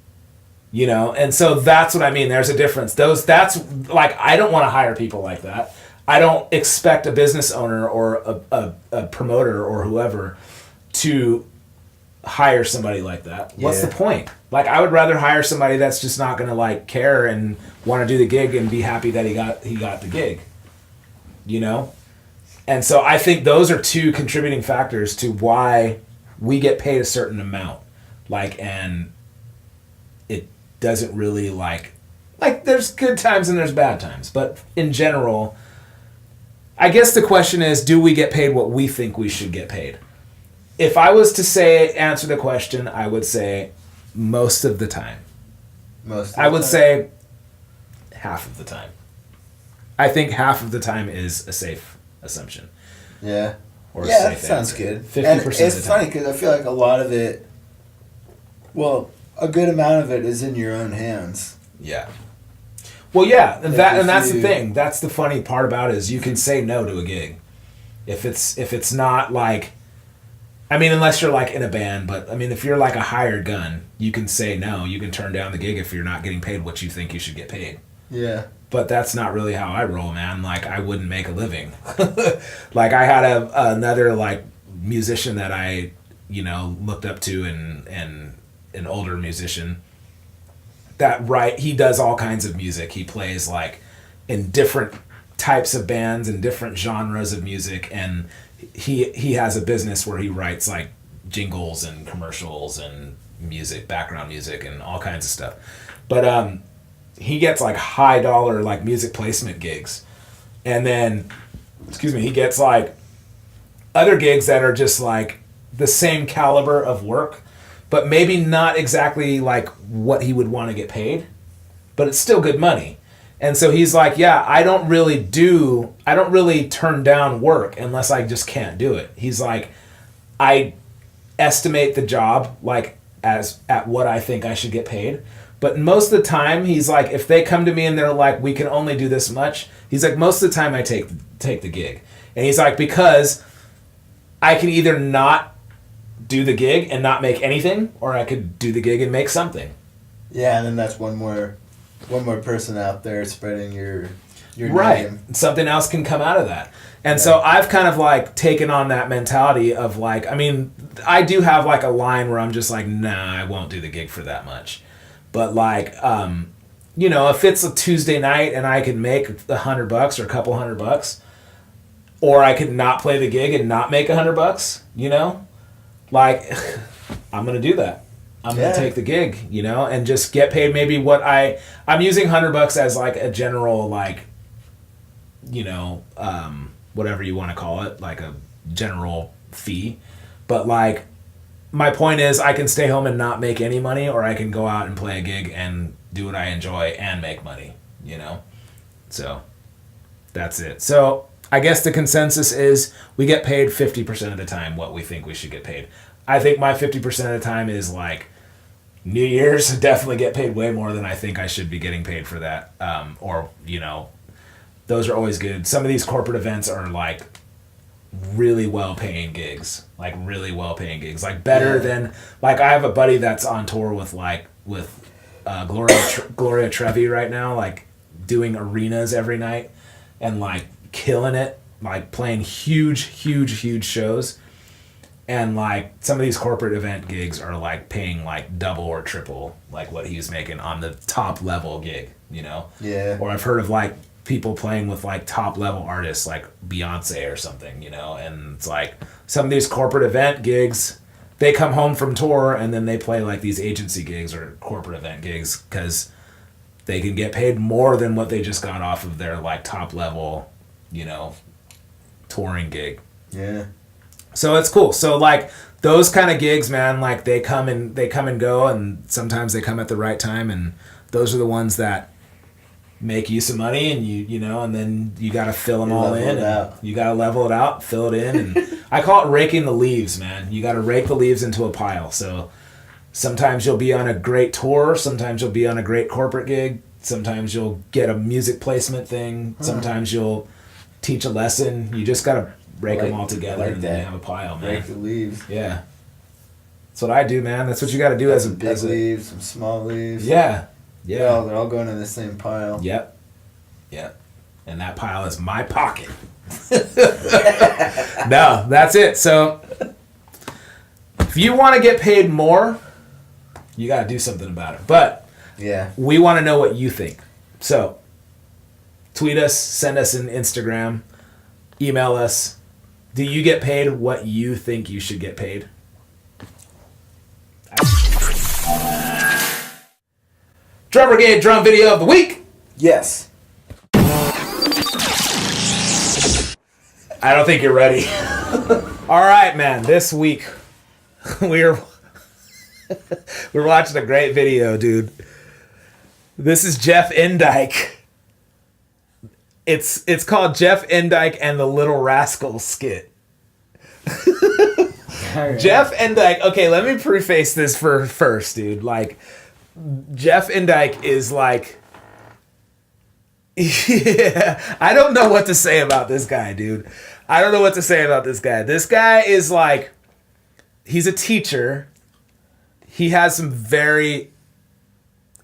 you know. And so that's what I mean. There's a difference. That's like I don't want to hire people like that. I don't expect a business owner or a promoter or whoever to hire somebody like that. What's the point? Like I would rather hire somebody that's just not going to like care and want to do the gig and be happy that he got the gig, you know? And so I think those are two contributing factors to why we get paid a certain amount. Like, and it doesn't really like there's good times and there's bad times, but in general, I guess the question is, do we get paid what we think we should get paid? If I was to answer the question, I would say most of the time. I would say half of the time. I think half of the time is a safe assumption. Yeah. Or yeah, that sounds good. 50% and it's funny because I feel like a lot of it, well, a good amount of it is in your own hands. Yeah. Well, yeah, and that's the thing. That's the funny part about it is you can say no to a gig. If it's not like, I mean, unless you're like in a band, but I mean, if you're like a hired gun, you can say no. You can turn down the gig if you're not getting paid what you think you should get paid. Yeah. But that's not really how I roll, man. Like, I wouldn't make a living. Like, I had another like musician that I, you know, looked up to and an older musician that he does all kinds of music. He plays like in different types of bands and different genres of music, and he has a business where he writes like jingles and commercials and music, background music and all kinds of stuff. But he gets like high dollar like music placement gigs. And then he gets like other gigs that are just like the same caliber of work, but maybe not exactly like what he would want to get paid, but it's still good money. And so he's like, yeah, I don't really turn down work unless I just can't do it. He's like, I estimate the job like at what I think I should get paid. But most of the time, he's like, if they come to me and they're like, we can only do this much, he's like, most of the time I take the gig. And he's like, because I can either not do the gig and not make anything, or I could do the gig and make something. Yeah, and then that's one more person out there spreading your your right. name. Something else can come out of that. And so I've kind of like taken on that mentality of like, I mean, I do have like a line where I'm just like, nah, I won't do the gig for that much. But like, you know, if it's a Tuesday night and I can make $100 or a couple $100, or I could not play the gig and not make $100, you know, like I'm going to do that. I'm going to take the gig, you know, and just get paid maybe what I'm using $100 as like a general, like, you know, whatever you want to call it, like a general fee. But like, my point is I can stay home and not make any money, or I can go out and play a gig and do what I enjoy and make money, you know? So that's it. So I guess the consensus is we get paid 50% of the time what we think we should get paid. I think my 50% of the time is like New Year's. Definitely get paid way more than I think I should be getting paid for that. Or, you know, those are always good. Some of these corporate events are like really well-paying gigs. Like really well-paying gigs. Like better than, like I have a buddy that's on tour with Gloria Trevi right now, like doing arenas every night and like killing it, like playing huge shows. And like some of these corporate event gigs are like paying like double or triple like what he's making on the top level gig, you know? Yeah. Or I've heard of like people playing with like top level artists like Beyonce or something, you know? And it's like some of these corporate event gigs, they come home from tour and then they play like these agency gigs or corporate event gigs because they can get paid more than what they just got off of their like top level, you know, touring gig. Yeah. So it's cool. So like those kind of gigs, man, like they come and go, and sometimes they come at the right time, and those are the ones that make you some money, and you know, and then you got to fill them all in. You got to level it out, fill it in, and I call it raking the leaves, man. You got to rake the leaves into a pile. So sometimes you'll be on a great tour, sometimes you'll be on a great corporate gig, sometimes you'll get a music placement thing, sometimes you'll teach a lesson. You just got to rake them all together, and then you have a pile, man. Rake the leaves. Yeah. That's what I do, man. That's what you got to do as a big leaves, some small leaves. Yeah. Yeah. They're all going in the same pile. Yep. Yep. And that pile is my pocket. No, that's it. So if you want to get paid more, you got to do something about it. But we want to know what you think. So tweet us, send us an Instagram, email us. Do you get paid what you think you should get paid? Drum Brigade drum video of the week. Yes. I don't think you're ready. All right, man. This week we're watching a great video, dude. This is Jeff Endyke. It's called Jeff Endyke and the Little Rascals skit. Right. Jeff Endyke. Okay, let me preface this first, dude. Like, Jeff Endyke is like, yeah, I don't know what to say about this guy, dude. I don't know what to say about this guy. This guy is like, he's a teacher. He has some very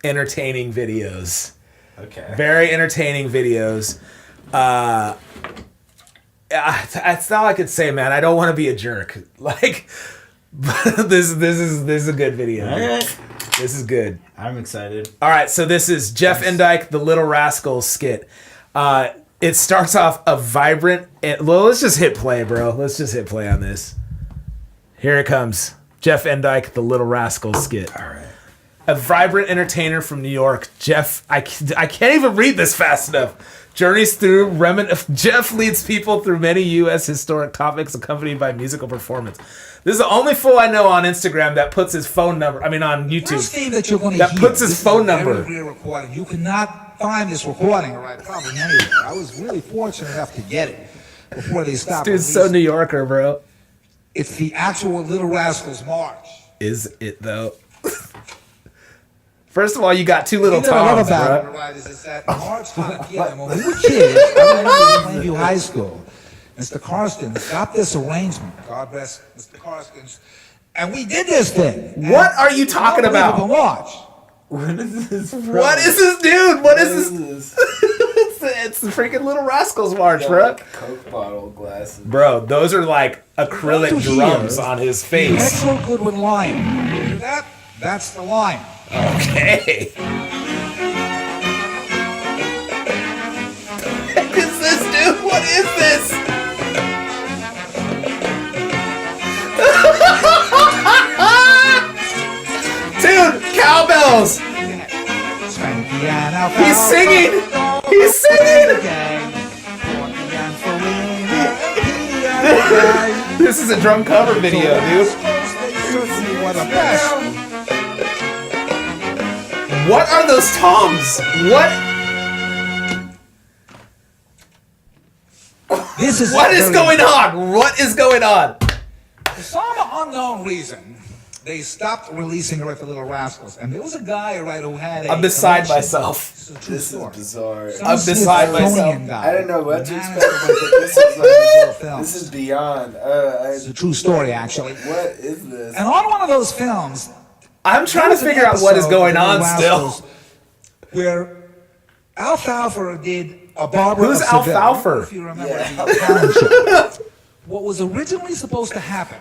entertaining videos. Okay. Very entertaining videos. That's all I could say, man. I don't want to be a jerk. Like, this is a good video. All right. This is good. I'm excited. All right, so this is Jeff Endyke, the Little Rascals skit. It starts off a vibrant... Well, let's just hit play, bro. Let's just hit play on this. Here it comes. Jeff Endyke, the Little Rascals skit. All right. A vibrant entertainer from New York, Jeff... I can't even read this fast enough. Journeys through... Jeff leads people through many U.S. historic topics accompanied by musical performance. This is the only fool I know on Instagram that puts his phone number... on YouTube. First thing that you're going to that hear, puts his phone number. Very rare recording. You cannot find this recording right probably anywhere. I was really fortunate enough to get it before they stopped. This dude's so New Yorker, bro. It's the actual Little Rascals March. Is it, though? First of all, you got two little Toms, bro. Is that March time, yeah, when we were kids, I remember in Plainview High School, Mr. Karstens got this arrangement. God bless Mr. Karstens. And we did this thing. What are you talking about? March. What is this? What is this, dude? What is this? It's the freaking Little Rascals March, bro. Coke bottle glasses. Bro, those are like acrylic To drums hear on his the face. Metro Goodwin line. You hear that? That's the line. Okay. What is this, dude? What is this? Dude, cowbells! Spanky and Alfalfa. He's singing! He's singing! This is a drum cover video, dude. What are those toms? What? What is going on? What is going on? For some unknown reason, they stopped releasing her at the Little Rascals, and there was a guy, right, who had a. I'm beside collection. myself. This is a true This story. is bizarre. Some I'm beside Smithsonian myself. guy I didn't know what to managed expect. to But this is like, this is beyond. It's a true story, actually. What is this? And on one of those films, I'm trying to figure out what is going on still. Where Alfalfa did a Barbara Who's of Seville. Alfalfa? I don't know if you remember the talent show. What was originally supposed to happen?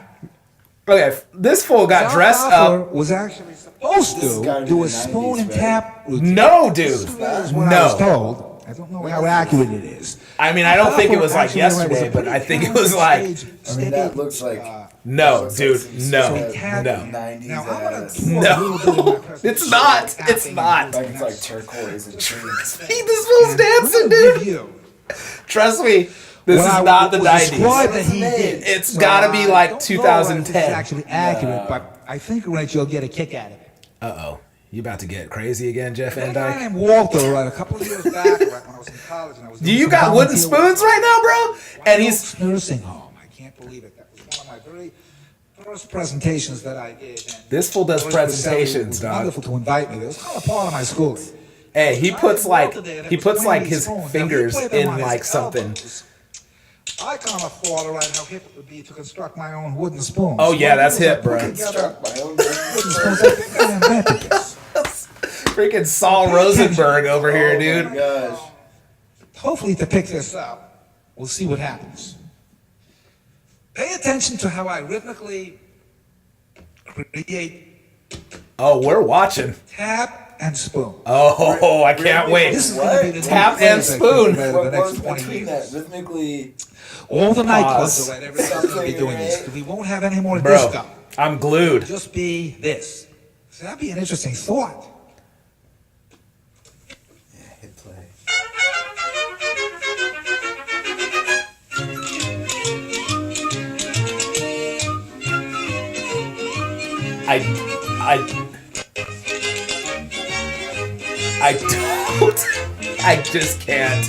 Okay, this fool got dressed Alfalfa up. was actually supposed This is gotta to be do the a spoon 90s, and right? tap routine. No, dude. This is what I was No. told. I don't know how accurate it is. I mean, I don't think it was like Alfalfa actually yesterday, was a but I pretty think it was like, talented I mean, that looks like. no, dude, no, Now, no. 90s Now, I'm gonna ass. do a No. little bit of my presentation It's not. with It's tapping not. and Like it's like that's- turquoise and trees. This fool's and dancing, I'm gonna give dude. you Trust me, this what is I not the was 90s. described that he did. It's So gotta be I like don't know whether this is 2010. actually accurate, but I think, Rich, you'll get a kick out of it. Uh-oh. You about to get crazy again, Jeff There's a guy Van Dyke? named Walter, right, a couple of years back, right, when I was in college, and I was doing You some got wooden volunteer spoons work right now, bro? at And he's... White Oaks nursing home. I can't believe it. That was one of my very first presentations that I did. And This fool does George Baselli presentations, was dog. Wonderful to invite me. It was kind of part of my schooling. Hey, he puts like Walter he was puts like playing his these spoons. Now, he fingers played them in on his like something. elbows. I kind of thought, right, how hip it would be to construct my own wooden spoons. Oh yeah, that's What I hip, did was I bro. put together Struck my own wooden spoons. I think I invented this. Freaking Saul Rosenberg over here, Oh dude. my gosh. Hopefully, to pick this up, we'll see what happens. Pay attention to how I rhythmically create Oh, we're watching. tap and spoon. Oh, I can't wait. This is going to be the new Tap and phrase I spoon. think, What over the next was 20 between years. that? Rhythmically. All the Pause. nightclubs, right, everybody's going to be doing this. We won't have any more Bro, disco. I'm glued. Just be this. So that'd be an interesting thought. Yeah, hit play. I don't. I just can't.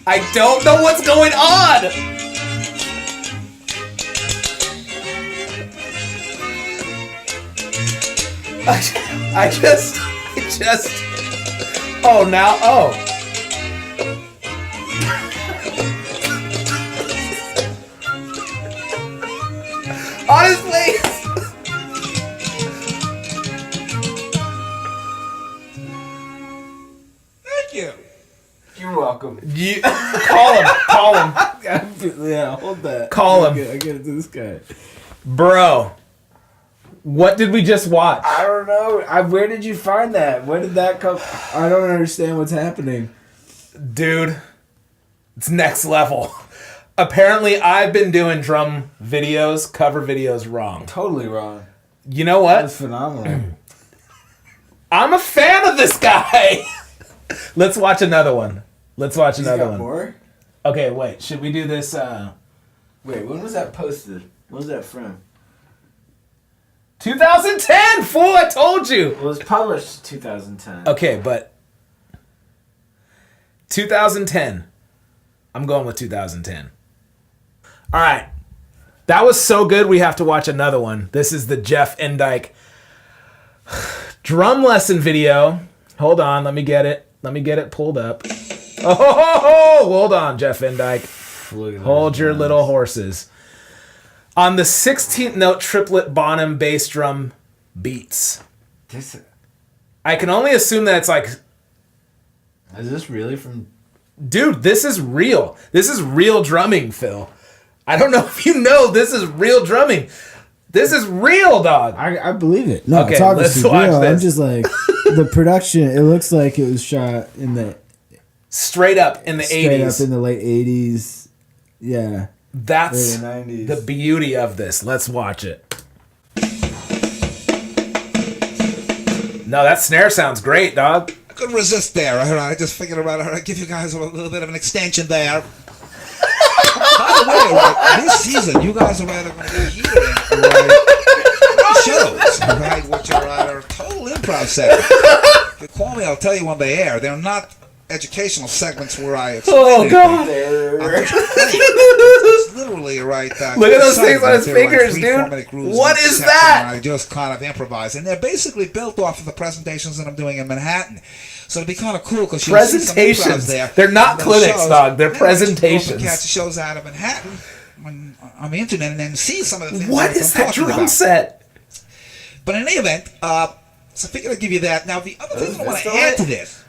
I don't know what's going on. I just. Oh, now. Oh. Honestly. Thank you. You're welcome. You call him. Call him. Yeah, hold that. Call him. I gotta do this guy. Bro. What did we just watch? I don't know. Where did you find that? Where did that come? I don't understand what's happening. Dude, it's next level. Apparently, I've been doing drum videos, cover videos wrong. Totally wrong. You know what? That's phenomenal. I'm a fan of this guy. Let's watch another one. Let's watch He's another got one. more? Okay, wait. Should we do this? Wait, when was that posted? When was that from? 2010, fool! I told you. Well, it was published 2010. Okay, but 2010. I'm going with 2010. All right. That was so good, we have to watch another one. This is the Jeff Endyke drum lesson video. Hold on, let me get it. Let me get it pulled up. Oh, hold on, Jeff Endyke. Hold your little horses. On the 16th note triplet Bonham bass drum beats. This, I can only assume that it's like, Is this really from? dude, this is real. This is real drumming, Phil. I don't know if you know, this is real drumming. This is real, dog. I believe it. No, Okay, it's obviously let's watch real. this. I'm just like the production. It looks like it was shot in the Straight up in the straight 80s. up in the late 80s. Yeah. That's Early 90s. the beauty of this. Let's watch it. No, that snare sounds great, dog. I couldn't resist there. I just figured about it. I'd give you guys a little bit of an extension there. By the way, right, this season, you guys are going to be hearing shows, right, which are our total improv segments. If you call me, I'll tell you when they air. They're not educational segments where I explain Oh, God. it's literally right. Look at those things on his They're like fingers, 3 dude. 4-minute grooves What in is section, that? and I just kind of improvise, and they're basically built off of the presentations that I'm doing in Manhattan. So it'd be kind of cool because you see some improvs Presentations. there. They're not And those clinics, shows, dog. They're you know, you can go presentations. Catch shows out of Manhattan on the internet and then see some of the things. What that is I'm that talking drum about. set? But in any event, so I figured I'd give you that. Now the other thing I want to still add it? to this.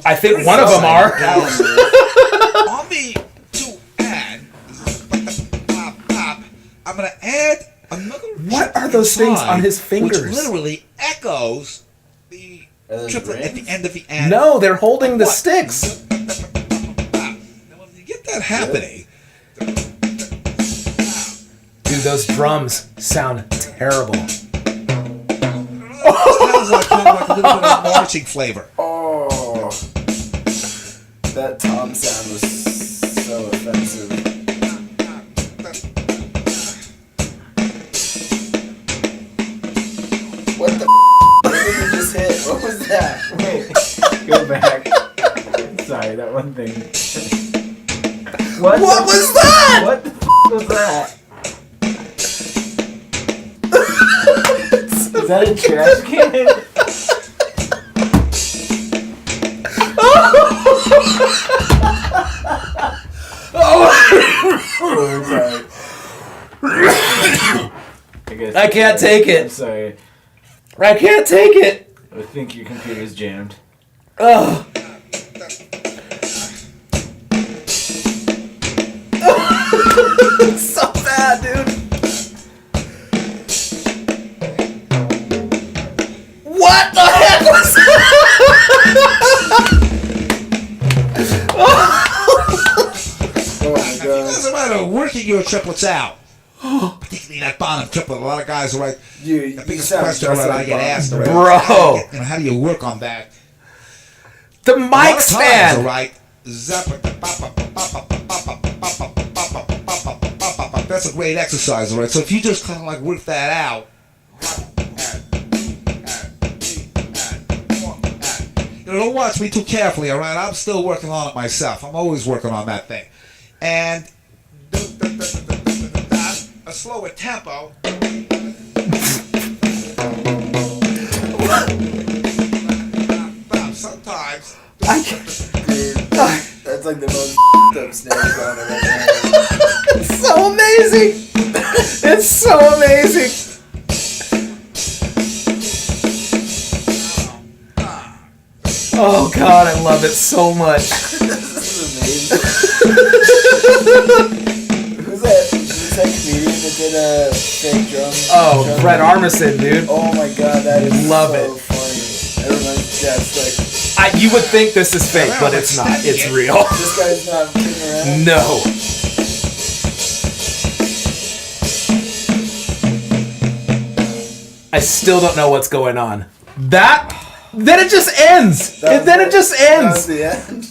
I think one of them are. On the to add, I'm going to add another. What are those things inside, on his fingers? Which literally echoes the triplet at the rings? end of the ad. No, they're holding the What? sticks. Now, when you get that happening, Dude, those drums sound terrible. it sounds like kind of like a little bit of marching flavor. Oh, that tom sound was so offensive. What the? What did you just hit? What was that? Wait, go back. Sorry, that one thing. What was that? What the was that? Is that a trash can? Oh, sorry. I can't take I'm it. sorry. I can't take it. I think your computer's jammed. Oh. It's so bad, dude. What the heck was that? Oh my It god. doesn't matter working your triplets out. Particularly that bottom triplet. A lot of guys are like, You the biggest sound question just right, like I get Bob. asked, right, Bro. how do you work on that? The A lot mic of times, stand. all right, that's a great exercise, all right? So if you just kind of like work that out, don't watch me too carefully, all right? I'm still working on it myself. I'm always working on that thing. And a slower tempo. Sometimes. That's like the most up snare sound I've ever heard. It's so amazing. It's so amazing. Oh God, I love it so much. This is amazing. Who's that? Who's that comedian that did a fake drum? Oh, drum Fred beat? Armisen, dude. Oh my god, that is Love so it. funny. Everyone's just like, You would think this is fake, but it's not. It's real. this guy's not kidding around. No. I still don't know what's going on. Then it just ends. Then it just That was ends. the end.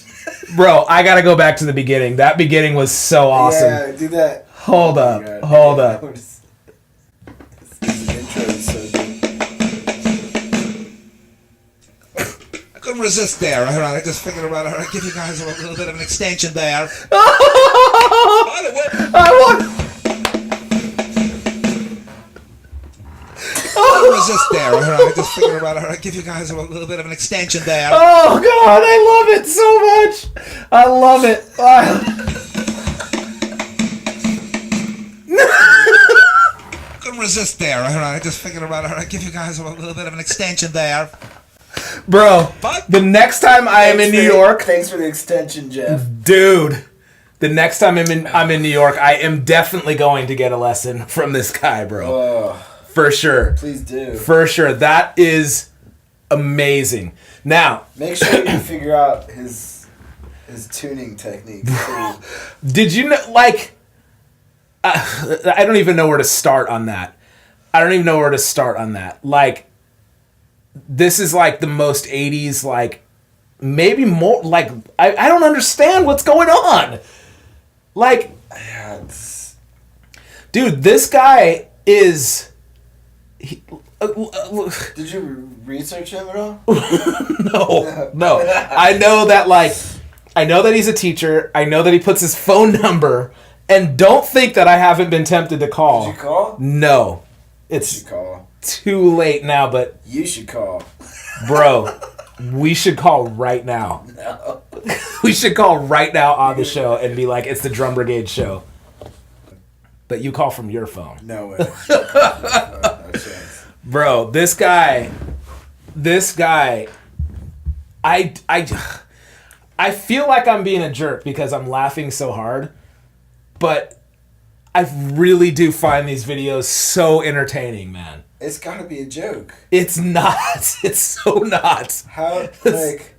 Bro, I gotta go back to the beginning. That beginning was so awesome. Yeah, do that. Hold Oh up. my God. Hold Yeah, up. that was- His intro is so good. I couldn't resist there. All right, I just figured about it. I'd give you guys a little bit of an extension there. By the way, I want. I couldn't resist there. All right, I just figured about it. I'd give you guys a little bit of an extension there. Oh God, I love it so much. I love it. Couldn't resist there. All right, I just figured about it. I'd give you guys a little bit of an extension there. Bro, the next time I am in New York, Thanks for the extension, Jeff. dude. The next time I'm in New York, I am definitely going to get a lesson from this guy, bro. Oh, For sure. please do. For sure. That is amazing. Now, Make sure you figure out his tuning technique too. did you know, like, I don't even know where to start on that. Like, this is like the most 80s, like, maybe more, like, I don't understand what's going on. Like, Yeah, it's... dude, this guy is... Did you research him at all? No. I know that he's a teacher. I know that he puts his phone number, and don't think that I haven't been tempted to call. Did you call? No. You It's should call. too late now, but You should call. bro, we should call right now. No. We should call right now on the show and be like, it's the Drum Brigade show. But you call from your phone. No way. No chance. Bro, this guy, I feel like I'm being a jerk because I'm laughing so hard, but I really do find these videos so entertaining, man. It's gotta be a joke. It's not. It's so not. How, like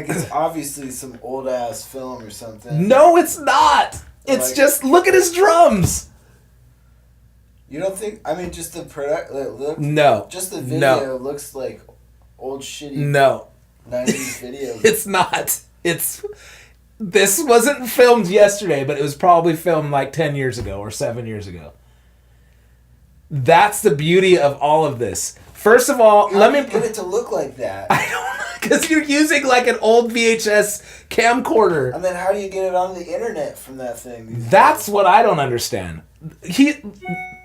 it's obviously some old ass film or something. No, it's not. It's Like- just, look at his drums. You don't think? I mean, just the product look. No. Just the video No. looks like old shitty No. 90s video. It's not. This wasn't filmed yesterday, but it was probably filmed like 10 years ago or 7 years ago. That's the beauty of all of this. First of all, How let do me... you get it to look like that. I don't... Because you're using like an old VHS camcorder. And then how do you get it on the internet from that thing? That's what I don't understand.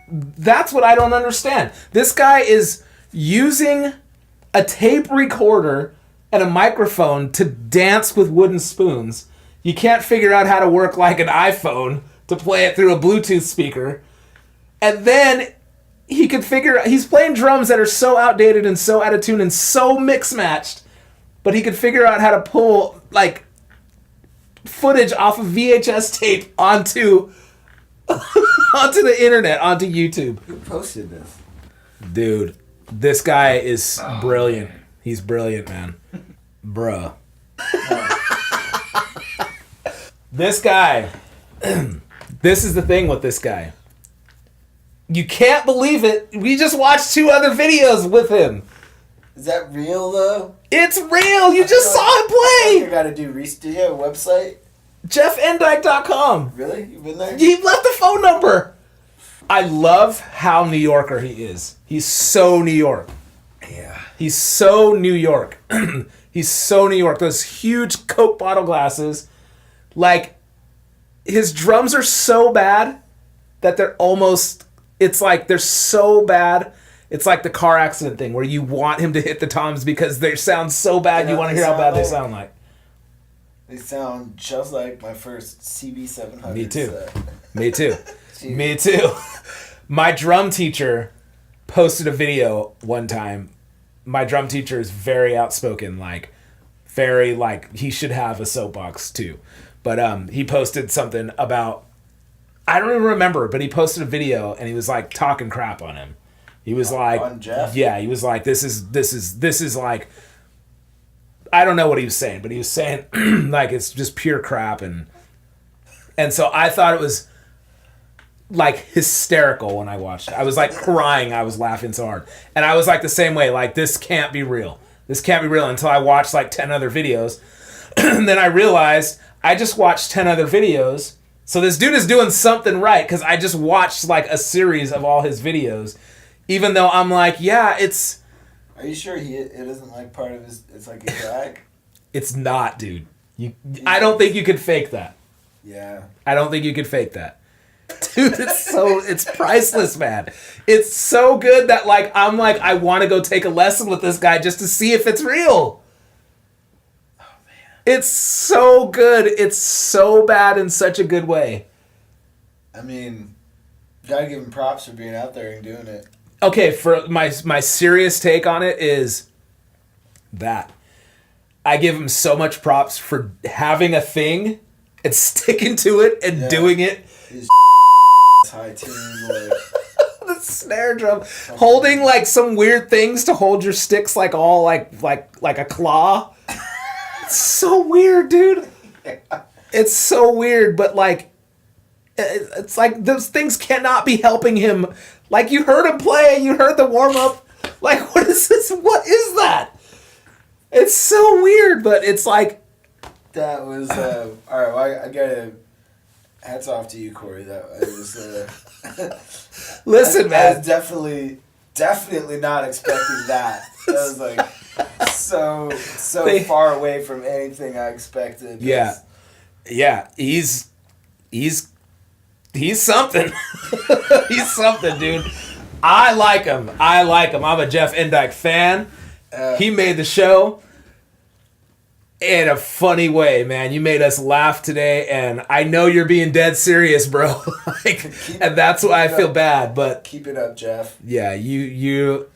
That's what I don't understand. This guy is using a tape recorder and a microphone to dance with wooden spoons. You can't figure out how to work like an iPhone to play it through a Bluetooth speaker. And then he could figure out, he's playing drums that are so outdated and so out of tune and so mix-matched, but he could figure out how to pull like footage off of VHS tape onto the internet, onto YouTube. Who posted this? Dude, this guy is brilliant. He's brilliant, man. Bruh. This guy, this is the thing with this guy. You can't believe it. We just watched 2 other videos with him. Is that real though? It's real. You just saw him You play. gotta do do you have a website? JeffEndyke.com. Really? You've been there? He left the phone number. I love how New Yorker he is. He's so New York. Yeah. He's so New York. He's so New York. Those huge Coke bottle glasses. Like, his drums are so bad that they're almost... It's like they're so bad. It's like the car accident thing where you want him to hit the toms because they sound so bad you want to hear how bad they sound like. They sound just like my first CB700 Me too. set. Me too. Jeez. Me too. My drum teacher posted a video one time. My drum teacher is very outspoken, like very like he should have a soapbox too. But he posted something about, I don't even remember, but he posted a video and he was like talking crap on him. He was like, on Jeff? yeah, he was like, this is like, I don't know what he was saying, but he was saying like it's just pure crap, and so I thought it was like hysterical when I watched it. I was like crying. I was laughing so hard, and I was like the same way. Like, this can't be real. This can't be real until I watched like 10 other videos, and then I realized I just watched 10 other videos. So this dude is doing something right because I just watched like a series of all his videos, even though I'm like, yeah, it's. Are you sure it isn't like part of his? It's like a gag. It's not, dude. I don't think you could fake that. Yeah. I don't think you could fake that. Dude, it's priceless, man. It's so good that like I'm like I want to go take a lesson with this guy just to see if it's real. Oh man. It's so good. It's so bad in such a good way. I mean, gotta give him props for being out there and doing it. Okay, for my serious take on it is that. I give him so much props for having a thing and sticking to it and doing it. His high tune, like The snare drum, holding like some weird things to hold your sticks, like all like a claw. It's so weird, dude. It's so weird, but like, it's like those things cannot be helping him. Like, you heard him play, you heard the warm up. Like, what is this? What is that? It's so weird, but it's like, that was all right. Well, I gotta hats off to you, Corey. That was listen, I man. was definitely not expecting that. That was like so far away from anything I expected. Yeah, he's something. He's something, dude. I like him. I'm a Jeff Endyke fan. He made the show in a funny way, man. You made us laugh today, and I know you're being dead serious, bro. And that's why I feel bad. But keep it up, Jeff. yeah, you're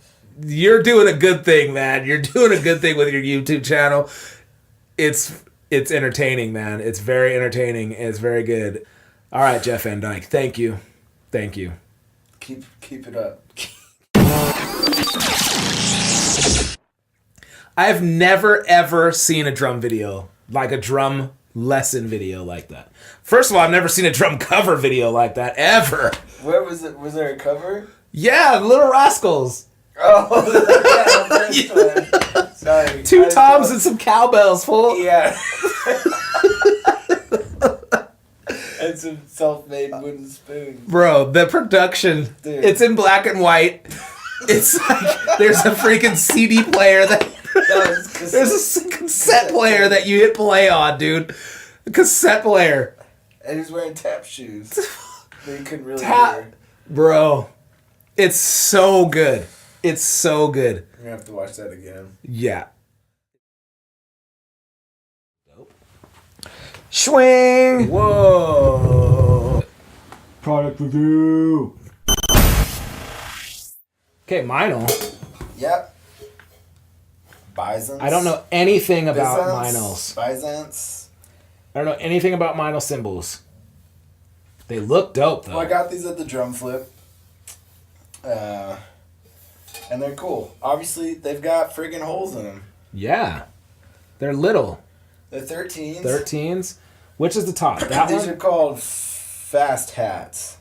doing a good thing, man. You're doing a good thing with your YouTube channel. It's entertaining, man. It's very entertaining. It's very good. All right, Jeff Endyke. Thank you. Keep it up. I've never ever seen a drum video, like a drum lesson video like that. First of all, I've never seen a drum cover video like that, ever. Where was it? Was there a cover? Yeah, Little Rascals. Oh, yeah. Sorry. Two toms and some cowbells, fool. Yeah. And some self-made wooden spoons. Bro, the production, Dude. It's in black and white. It's like, there's a freaking CD player there's a cassette player that you hit play on, dude. A cassette player. And he's wearing tap shoes. But you couldn't really hear. Bro, it's so good. It's so good. You're gonna have to watch that again. Yeah. Swing! Whoa! Product review. Okay, Meinl. Yep. Bisons. I don't know anything about Byzance. Meinls. Byzance. I don't know anything about Meinl cymbals. They look dope, though. Well, I got these at the drum flip. And they're cool. Obviously, they've got friggin' holes in them. Yeah. They're little. They're 13s. 13s. Which is the top? That These one? are called fast hats.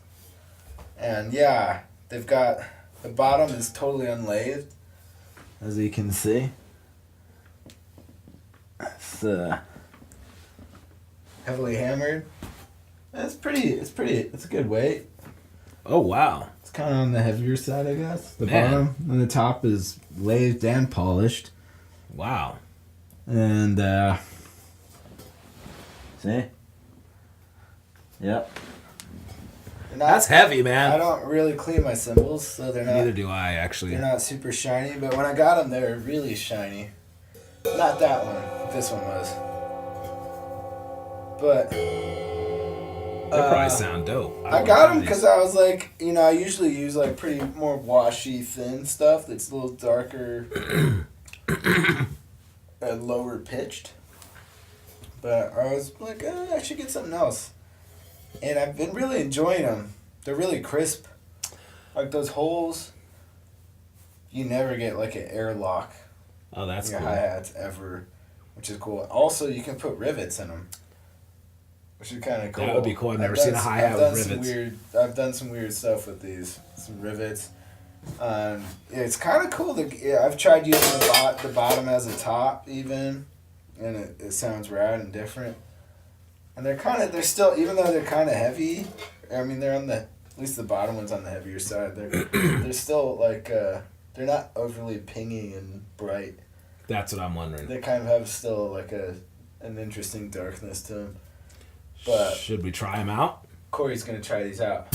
And yeah, they've got... The bottom is totally unlathed, as you can see. It's heavily hammered. It's a good weight. Oh, wow. It's kind of on the heavier side, I guess. The Man. bottom and the top is lathed and polished. Wow. And, see? Yep. That's heavy, I man. don't really clean my cymbals, so they're not... Neither do I, actually. They're not super shiny, but when I got them, they were really shiny. Not that one. This one was. But... They probably sound dope. I got them because I was like, I usually use like pretty more washy, thin stuff that's a little darker and lower pitched. But I was like, I should get something else. And I've been really enjoying them. They're really crisp. Like those holes, you never get like an airlock Oh, that's in your cool. hi-hats ever, which is cool. Also, you can put rivets in them, which is kind of cool. That would be cool. I've never seen a hi-hat with rivets. I've done some weird stuff with these, some rivets. It's kind of cool. I've tried using the bottom as a top even, and it sounds rad and different. And they're still, even though they're kind of heavy, I mean, they're at least the bottom one's on the heavier side. They're still like, they're not overly pingy and bright. That's what I'm wondering. They kind of have still like an interesting darkness to them. But should we try them out? Corey's gonna try these out.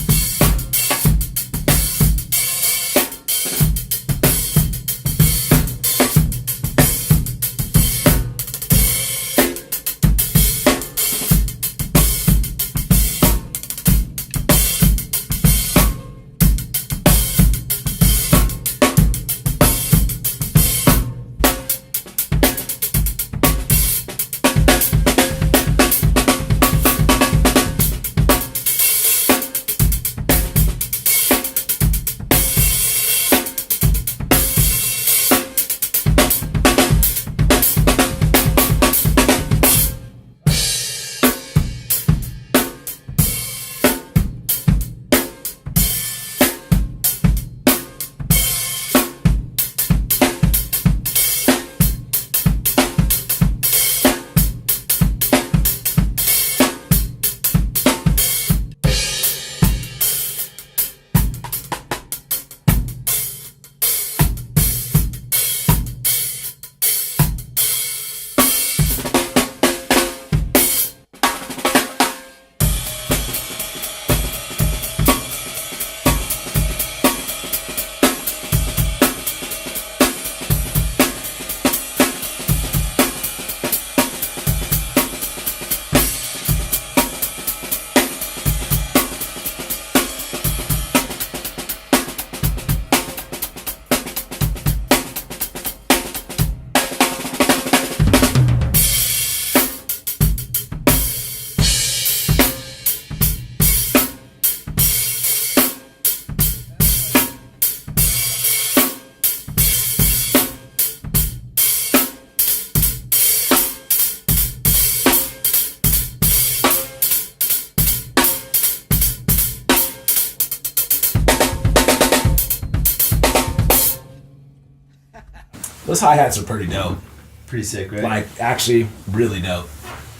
Those hi-hats are pretty dope. Pretty sick, right? Like, actually, really dope.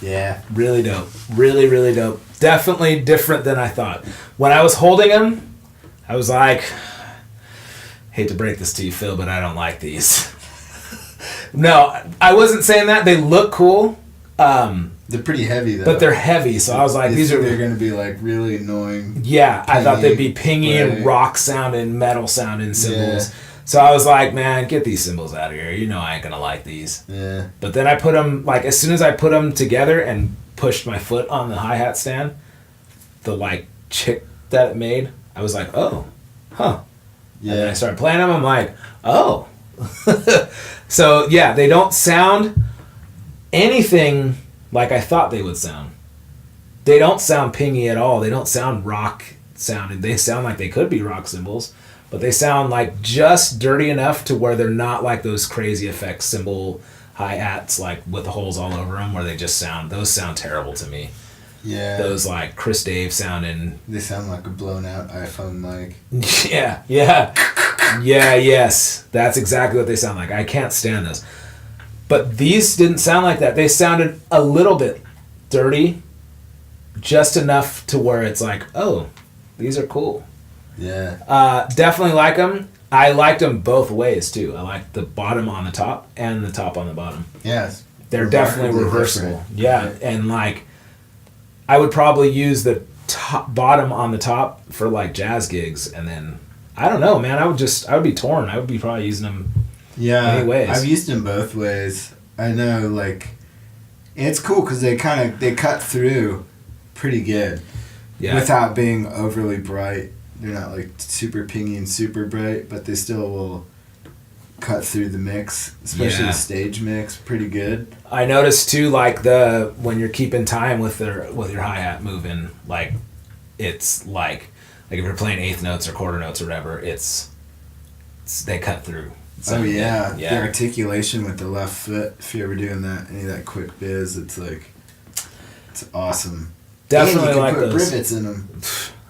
Yeah. Really dope. Really, really dope. Definitely different than I thought. When I was holding them, I was like, hate to break this to you, Phil, but I don't like these. No, I wasn't saying that. They look cool. They're pretty heavy, though. But they're heavy, so I was like, these are... They're going to be, like, really annoying. Yeah, I thought they'd be pingy and rock-sounding, metal-sounding cymbals. Yeah. So I was like, man, get these cymbals out of here. You know I ain't going to like these. Yeah. But then I put them, like, as soon as I put them together and pushed my foot on the hi-hat stand, the, like, chick that it made, I was like, oh, huh. Yeah. And then I started playing them, I'm like, oh. So, yeah, they don't sound anything like I thought they would sound. They don't sound pingy at all. They don't sound rock sounding. They sound like they could be rock cymbals, but they sound like just dirty enough to where they're not like those crazy effects cymbal hi-hats like with the holes all over them where they just sound, those sound terrible to me. Yeah. Those like Chris Dave sounding. They sound like a blown out iPhone mic. Yeah, yeah. Yeah, yes. That's exactly what they sound like. I can't stand those. But these didn't sound like that. They sounded a little bit dirty, just enough to where it's like, oh, these are cool. Yeah. Definitely like them. I liked them both ways, too. I liked the bottom on the top and the top on the bottom. Yes. They're definitely reversible. Yeah, right. And like, I would probably use the bottom on the top for like jazz gigs, and then, I don't know, man, I would be torn. I would be probably using them. Yeah, anyways. I've used them both ways. I know, like, it's cool because they cut through pretty good, without being overly bright. They're not like super pingy and super bright, but they still will cut through the mix, especially the stage mix, pretty good. I noticed too, like when you're keeping time with your hi-hat moving, like it's like if you're playing eighth notes or quarter notes or whatever, it's they cut through. So, yeah. The articulation with the left foot, if you're ever doing that, any of that quick biz, it's awesome. Definitely and you can put those rivets in them.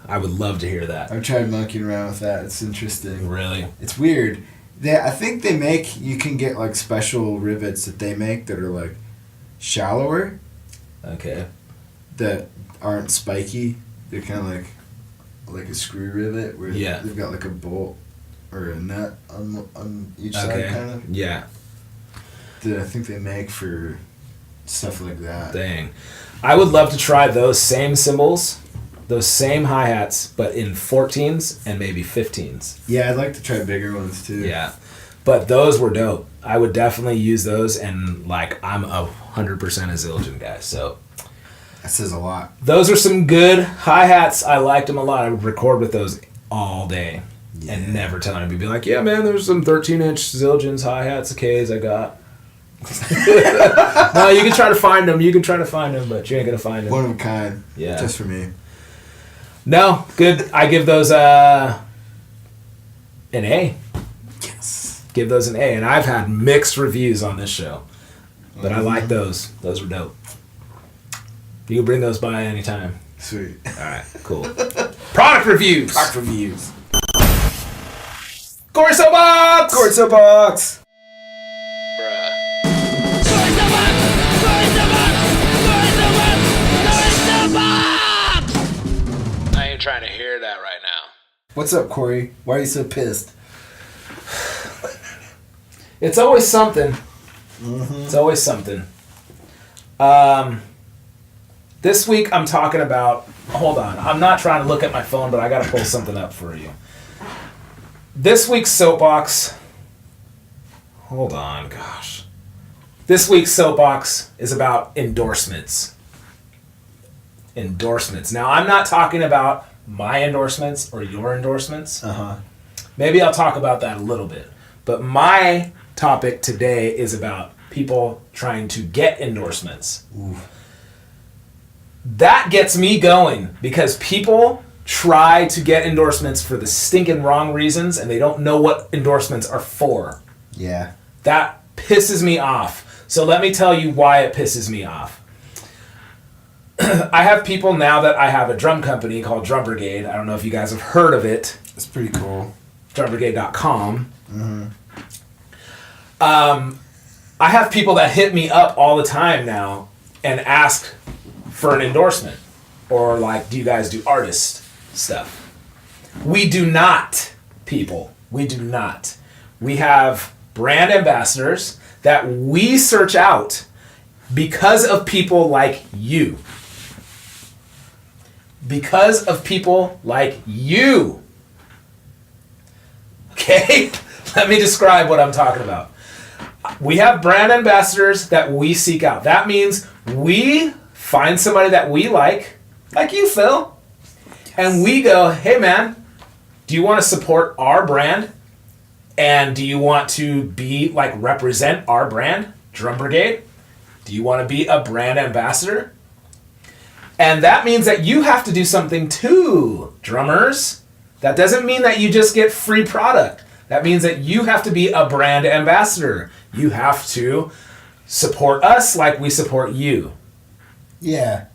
I would love to hear that. I've tried monkeying around with that. It's interesting. Really? It's weird. I think you can get like special rivets that they make that are like shallower. Okay. That aren't spiky. They're kind of like a screw rivet where they've got like a bolt or a nut on each side, kind of. Yeah. That I think they make for stuff like that. Dang. I would love to try those same cymbals, those same hi-hats, but in 14s and maybe 15s. Yeah, I'd like to try bigger ones too. Yeah. But those were dope. I would definitely use those, and like I'm 100% a Zildjian guy, so. That says a lot. Those are some good hi-hats. I liked them a lot. I would record with those all day. Yeah. And never tell anybody. Be like, yeah, man, there's some 13-inch Zildjians hi-hats, Ks I got. No, you can try to find them. But you ain't going to find them. One of a kind. Yeah. Just for me. No, good. I give those an A. Yes. Give those an A. And I've had mixed reviews on this show. But I like those. Those were dope. You can bring those by anytime. Sweet. All right, cool. Product reviews. Corey Soapbox! Bruh. I ain't trying to hear that right now. What's up, Corey? Why are you so pissed? It's always something. Mm-hmm. It's always something. This week I'm talking about... Hold on. I'm not trying to look at my phone, but I got to pull something up for you. This week's soapbox... Hold on, gosh. This week's soapbox is about endorsements. Now, I'm not talking about my endorsements or your endorsements. Uh-huh. Maybe I'll talk about that a little bit. But my topic today is about people trying to get endorsements. Ooh. That gets me going because people try to get endorsements for the stinking wrong reasons and they don't know what endorsements are for. Yeah. That pisses me off. So let me tell you why it pisses me off. I have people now that I have a drum company called Drum Brigade. I don't know if you guys have heard of it. It's pretty cool. DrumBrigade.com. Mm-hmm. I have people that hit me up all the time now and ask for an endorsement. Or like, do you guys do artist stuff? We do not, people. We do not. We have brand ambassadors that we search out because of people like you. Because of people like you. Okay? Let me describe what I'm talking about. We have brand ambassadors that we seek out. That means we find somebody that we like you, Phil, and we go, hey man, do you want to support our brand? And do you want to be like represent our brand, Drum Brigade? Do you want to be a brand ambassador? And that means that you have to do something too, drummers. That doesn't mean that you just get free product. That means that you have to be a brand ambassador. You have to support us like we support you. Yeah.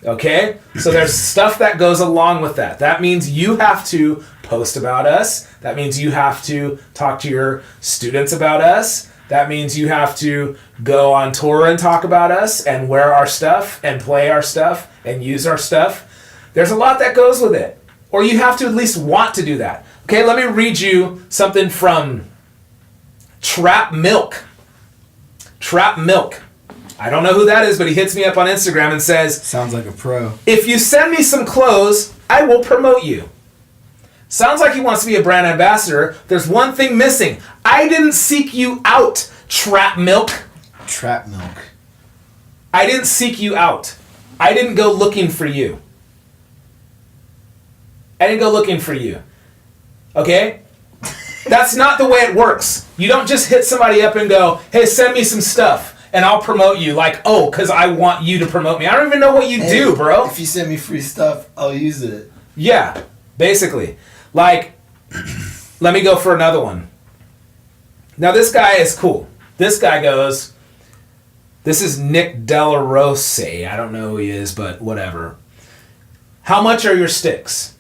Okay? So there's stuff that goes along with that. That means you have to post about us. That means you have to talk to your students about us. That means you have to go on tour and talk about us and wear our stuff and play our stuff and use our stuff. There's a lot that goes with it. Or you have to at least want to do that. Okay, let me read you something from Trap Milk. Trap Milk. I don't know who that is, but he hits me up on Instagram and says, sounds like a pro. If you send me some clothes, I will promote you. Sounds like he wants to be a brand ambassador. There's one thing missing. I didn't seek you out, Trap Milk. Trap Milk. I didn't seek you out. I didn't go looking for you. I didn't go looking for you. Okay? That's not the way it works. You don't just hit somebody up and go, hey, send me some stuff. And I'll promote you like, oh, because I want you to promote me. I don't even know what you do, bro. If you send me free stuff, I'll use it. Yeah, basically. Like, let me go for another one. Now, this guy is cool. This guy goes, this is Nick Delarose. I don't know who he is, but whatever. How much are your sticks?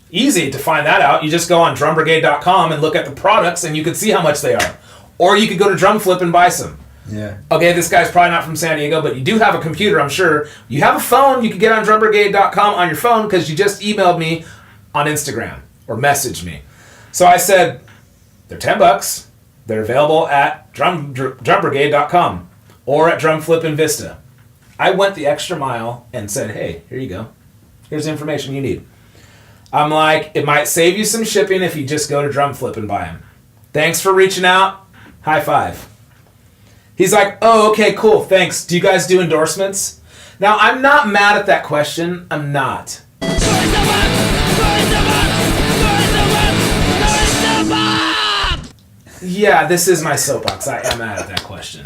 Easy to find that out. You just go on drumbrigade.com and look at the products and you can see how much they are. Or you could go to Drum Flip and buy some. Yeah. Okay, this guy's probably not from San Diego, but you do have a computer, I'm sure. You have a phone, you can get on drumbrigade.com on your phone because you just emailed me on Instagram or messaged me. So I said, they're $10. They're available at drumbrigade.com or at Drum Flip and Vista. I went the extra mile and said, hey, here you go. Here's the information you need. I'm like, it might save you some shipping if you just go to Drum Flip and buy them. Thanks for reaching out. High five. He's like, oh, okay, cool, thanks. Do you guys do endorsements? Now, I'm not mad at that question. I'm not. Yeah, this is my soapbox. I am mad at that question.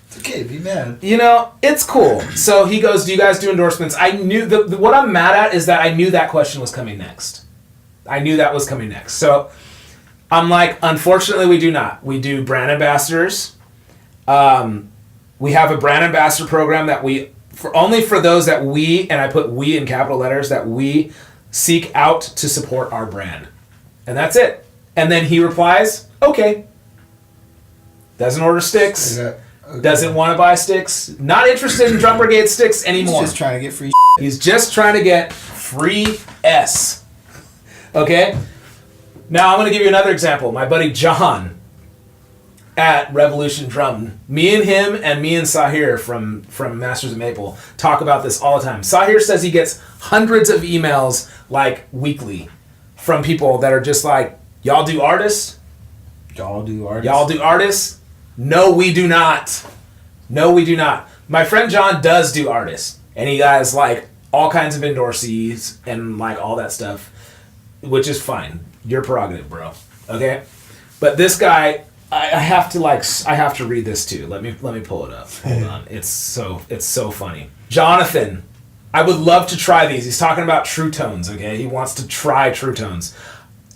It's okay, be mad. You know, it's cool. So he goes, do you guys do endorsements? I knew, what I'm mad at is that I knew that question was coming next. I knew that was coming next. So I'm like, unfortunately, we do not. We do brand ambassadors. We have a brand ambassador program that only for those that we, and I put we in capital letters, that we seek out to support our brand. And that's it. And then he replies, okay. Doesn't order sticks. Okay. Doesn't want to buy sticks. Not interested in Drum Brigade sticks anymore. He's just trying to get free. He's just trying to get free S. Okay? Now I'm going to give you another example. My buddy John at Revolution Drum. Me and him and me and Sahir from Masters of Maple talk about this all the time. Sahir says he gets hundreds of emails like weekly from people that are just like, y'all do artists? Y'all do artists? Y'all do artists? No, we do not. No, we do not. My friend John does do artists. And he has like all kinds of endorsees and like all that stuff, which is fine. Your prerogative, bro. Okay? But this guy, I have to read this too. Let me pull it up. Hold on. It's so funny. Jonathan, I would love to try these. He's talking about True Tones, okay? He wants to try True Tones.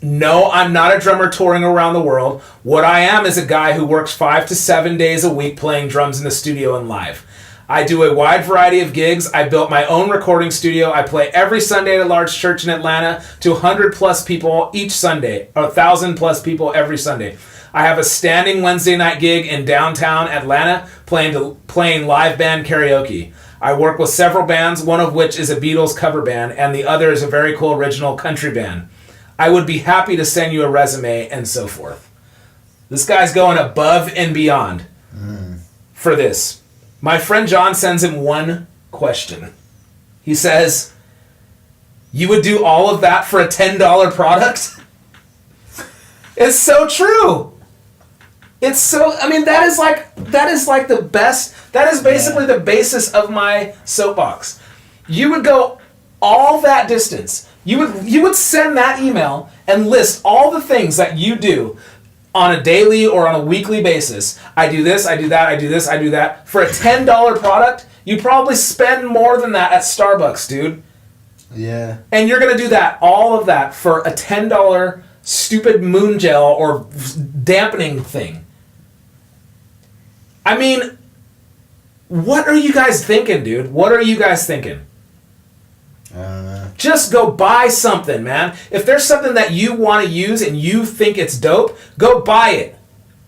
No, I'm not a drummer touring around the world. What I am is a guy who works 5 to 7 days a week playing drums in the studio and live. I do a wide variety of gigs. I built my own recording studio. I play every Sunday at a large church in Atlanta to 100 plus people each Sunday, or 1,000 plus people every Sunday. I have a standing Wednesday night gig in downtown Atlanta playing live band karaoke. I work with several bands, one of which is a Beatles cover band, and the other is a very cool original country band. I would be happy to send you a resume and so forth. This guy's going above and beyond for this. My friend John sends him one question. He says, "You would do all of that for a $10 product?" It's so true. It's so, I mean, that is like the best, that is basically the basis of my soapbox. You would go all that distance. You would send that email and list all the things that you do on a daily or on a weekly basis. I do this, I do that, I do this, I do that. For a $10 product, you probably spend more than that at Starbucks, dude. Yeah. And you're going to do that, all of that, for a $10 stupid moon gel or dampening thing. I mean, what are you guys thinking, dude? What are you guys thinking? I don't know. Just go buy something, man. If there's something that you want to use and you think it's dope, go buy it.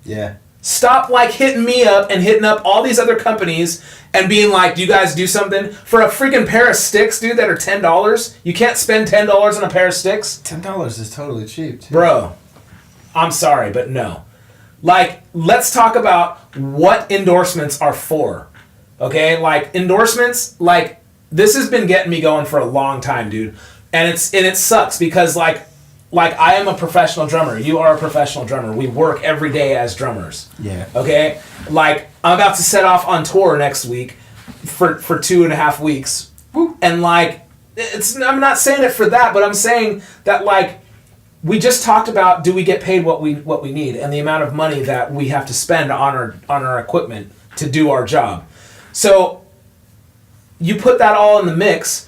Yeah. Stop like hitting me up and hitting up all these other companies and being like, do you guys do something? For a freaking pair of sticks, dude, that are $10, you can't spend $10 on a pair of sticks? $10 is totally cheap, too. Bro, I'm sorry, but no. Like, let's talk about what endorsements are for. Okay? Like, endorsements, like, this has been getting me going for a long time, dude. And it sucks because like I am a professional drummer. You are a professional drummer. We work every day as drummers. Yeah. Okay? Like, I'm about to set off on tour next week for 2.5 weeks. And like, I'm not saying it for that, but I'm saying that like, we just talked about, do we get paid what we need and the amount of money that we have to spend on our equipment to do our job. So you put that all in the mix,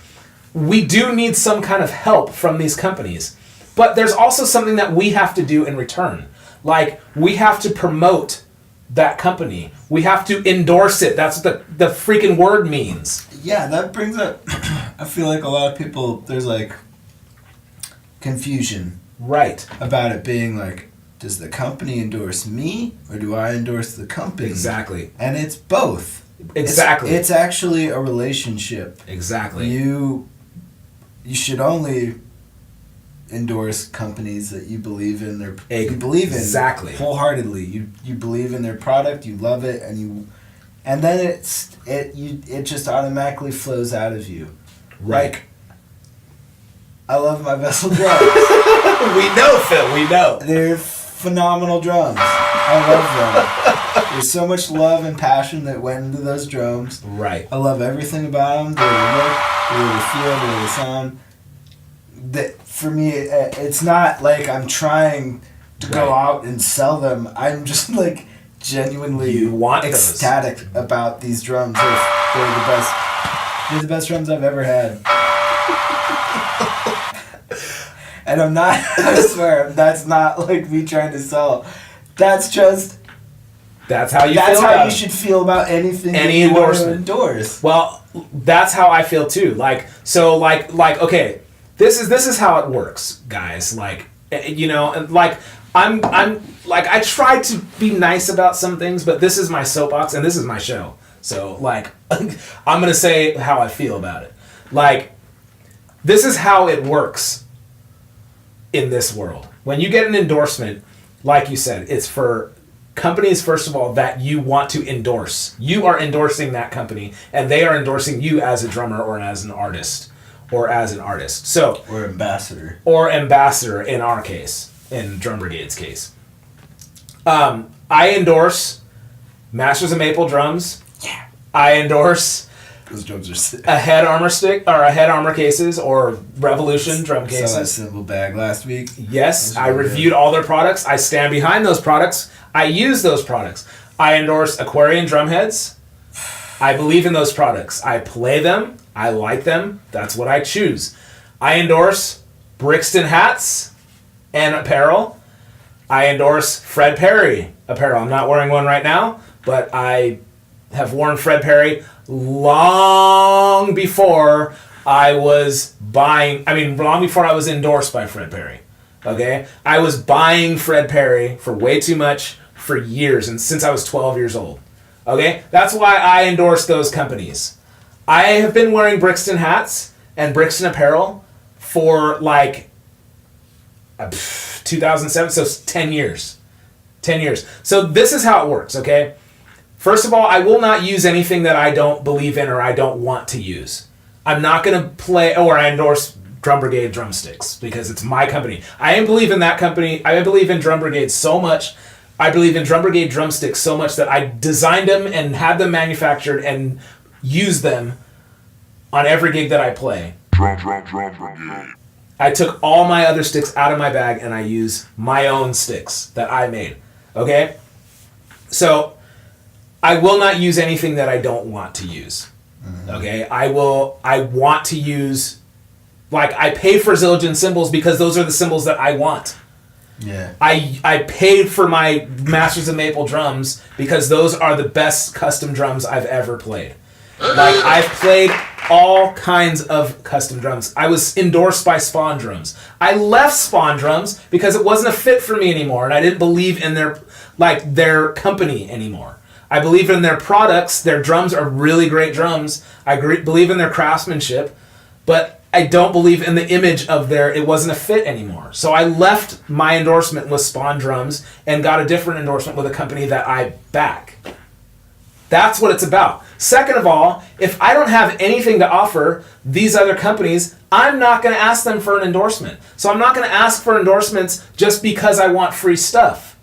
we do need some kind of help from these companies. But there's also something that we have to do in return. Like, we have to promote that company. We have to endorse it. That's what the freaking word means. Yeah, that brings up, I feel like a lot of people, there's like confusion. Right. About it being like, does the company endorse me or do I endorse the company? Exactly. And it's both. Exactly. It's actually a relationship. Exactly. You should only endorse companies that you believe in you believe in exactly wholeheartedly. You believe in their product, you love it, and then it just automatically flows out of you. Right. Like, I love my Vessel drums. We know, Phil. We know. They're phenomenal drums. I love them. There's so much love and passion that went into those drums. Right. I love everything about them. The way they look, the way they feel, the way they sound. That for me, it's not like I'm trying to go out and sell them. I'm just like genuinely ecstatic about these drums. They're the best. They're the best drums I've ever had. And I'm not, I swear, that's not like me trying to sell. That's just... That's how you feel That's about how you should feel about anything any that you endorsement. want to endorse. Well, that's how I feel too. Like, so like okay, this is how it works, guys. Like, you know, and like I'm like, I try to be nice about some things, but this is my soapbox and this is my show. So like, I'm gonna say how I feel about it. Like, this is how it works in this world. When you get an endorsement, like you said, it's for companies, first of all, that you want to endorse. You are endorsing that company, and they are endorsing you as a drummer or as an artist. So, or ambassador. Or ambassador in our case, in Drum Brigade's case. I endorse Masters of Maple drums. Yeah. I endorse those drums are sick. A head armor stick, or a head armor cases, or Revolution drum cases. Saw that Cymbal bag last week. Yes, I reviewed all their products. I stand behind those products. I use those products. I endorse Aquarian drum heads. I believe in those products. I play them. I like them. That's what I choose. I endorse Brixton hats and apparel. I endorse Fred Perry apparel. I'm not wearing one right now, but I have worn Fred Perry long before I was long before I was endorsed by Fred Perry. Okay? I was buying Fred Perry for way too much for years, and since I was 12 years old. Okay? That's why I endorse those companies. I have been wearing Brixton hats and Brixton apparel for like 2007, so 10 years. 10 years. So this is how it works, okay? First of all, I will not use anything that I don't believe in or I don't want to use. I'm not going to play, or I endorse Drum Brigade drumsticks because it's my company. I believe in that company. I believe in Drum Brigade so much. I believe in Drum Brigade drumsticks so much that I designed them and had them manufactured and use them on every gig that I play. Drum Brigade. I took all my other sticks out of my bag and I use my own sticks that I made. Okay? So I will not use anything that I don't want to use. Okay? I want to use, like, I pay for Zildjian cymbals because those are the cymbals that I want. Yeah. I paid for my Masters of Maple drums because those are the best custom drums I've ever played. Like, I've played all kinds of custom drums. I was endorsed by Spawn Drums. I left Spawn Drums because it wasn't a fit for me anymore, and I didn't believe in their company anymore. I believe in their products. Their drums are really great drums. I believe in their craftsmanship, but I don't believe in the image of it wasn't a fit anymore. So I left my endorsement with Spawn Drums and got a different endorsement with a company that I back. That's what it's about. Second of all, if I don't have anything to offer these other companies, I'm not going to ask them for an endorsement. So I'm not going to ask for endorsements just because I want free stuff.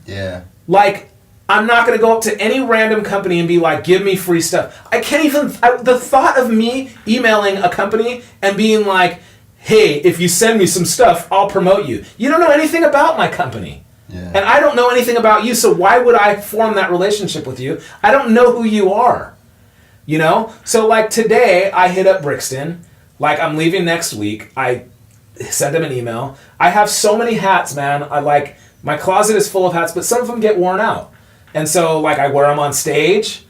Yeah. Like, I'm not going to go up to any random company and be like, give me free stuff. I can't even, the thought of me emailing a company and being like, hey, if you send me some stuff, I'll promote you. You don't know anything about my company. Yeah. And I don't know anything about you, so why would I form that relationship with you? I don't know who you are. You know? So, like, today, I hit up Brixton. Like, I'm leaving next week. I sent them an email. I have so many hats, man. My closet is full of hats, but some of them get worn out. And so, like, I wear them on stage.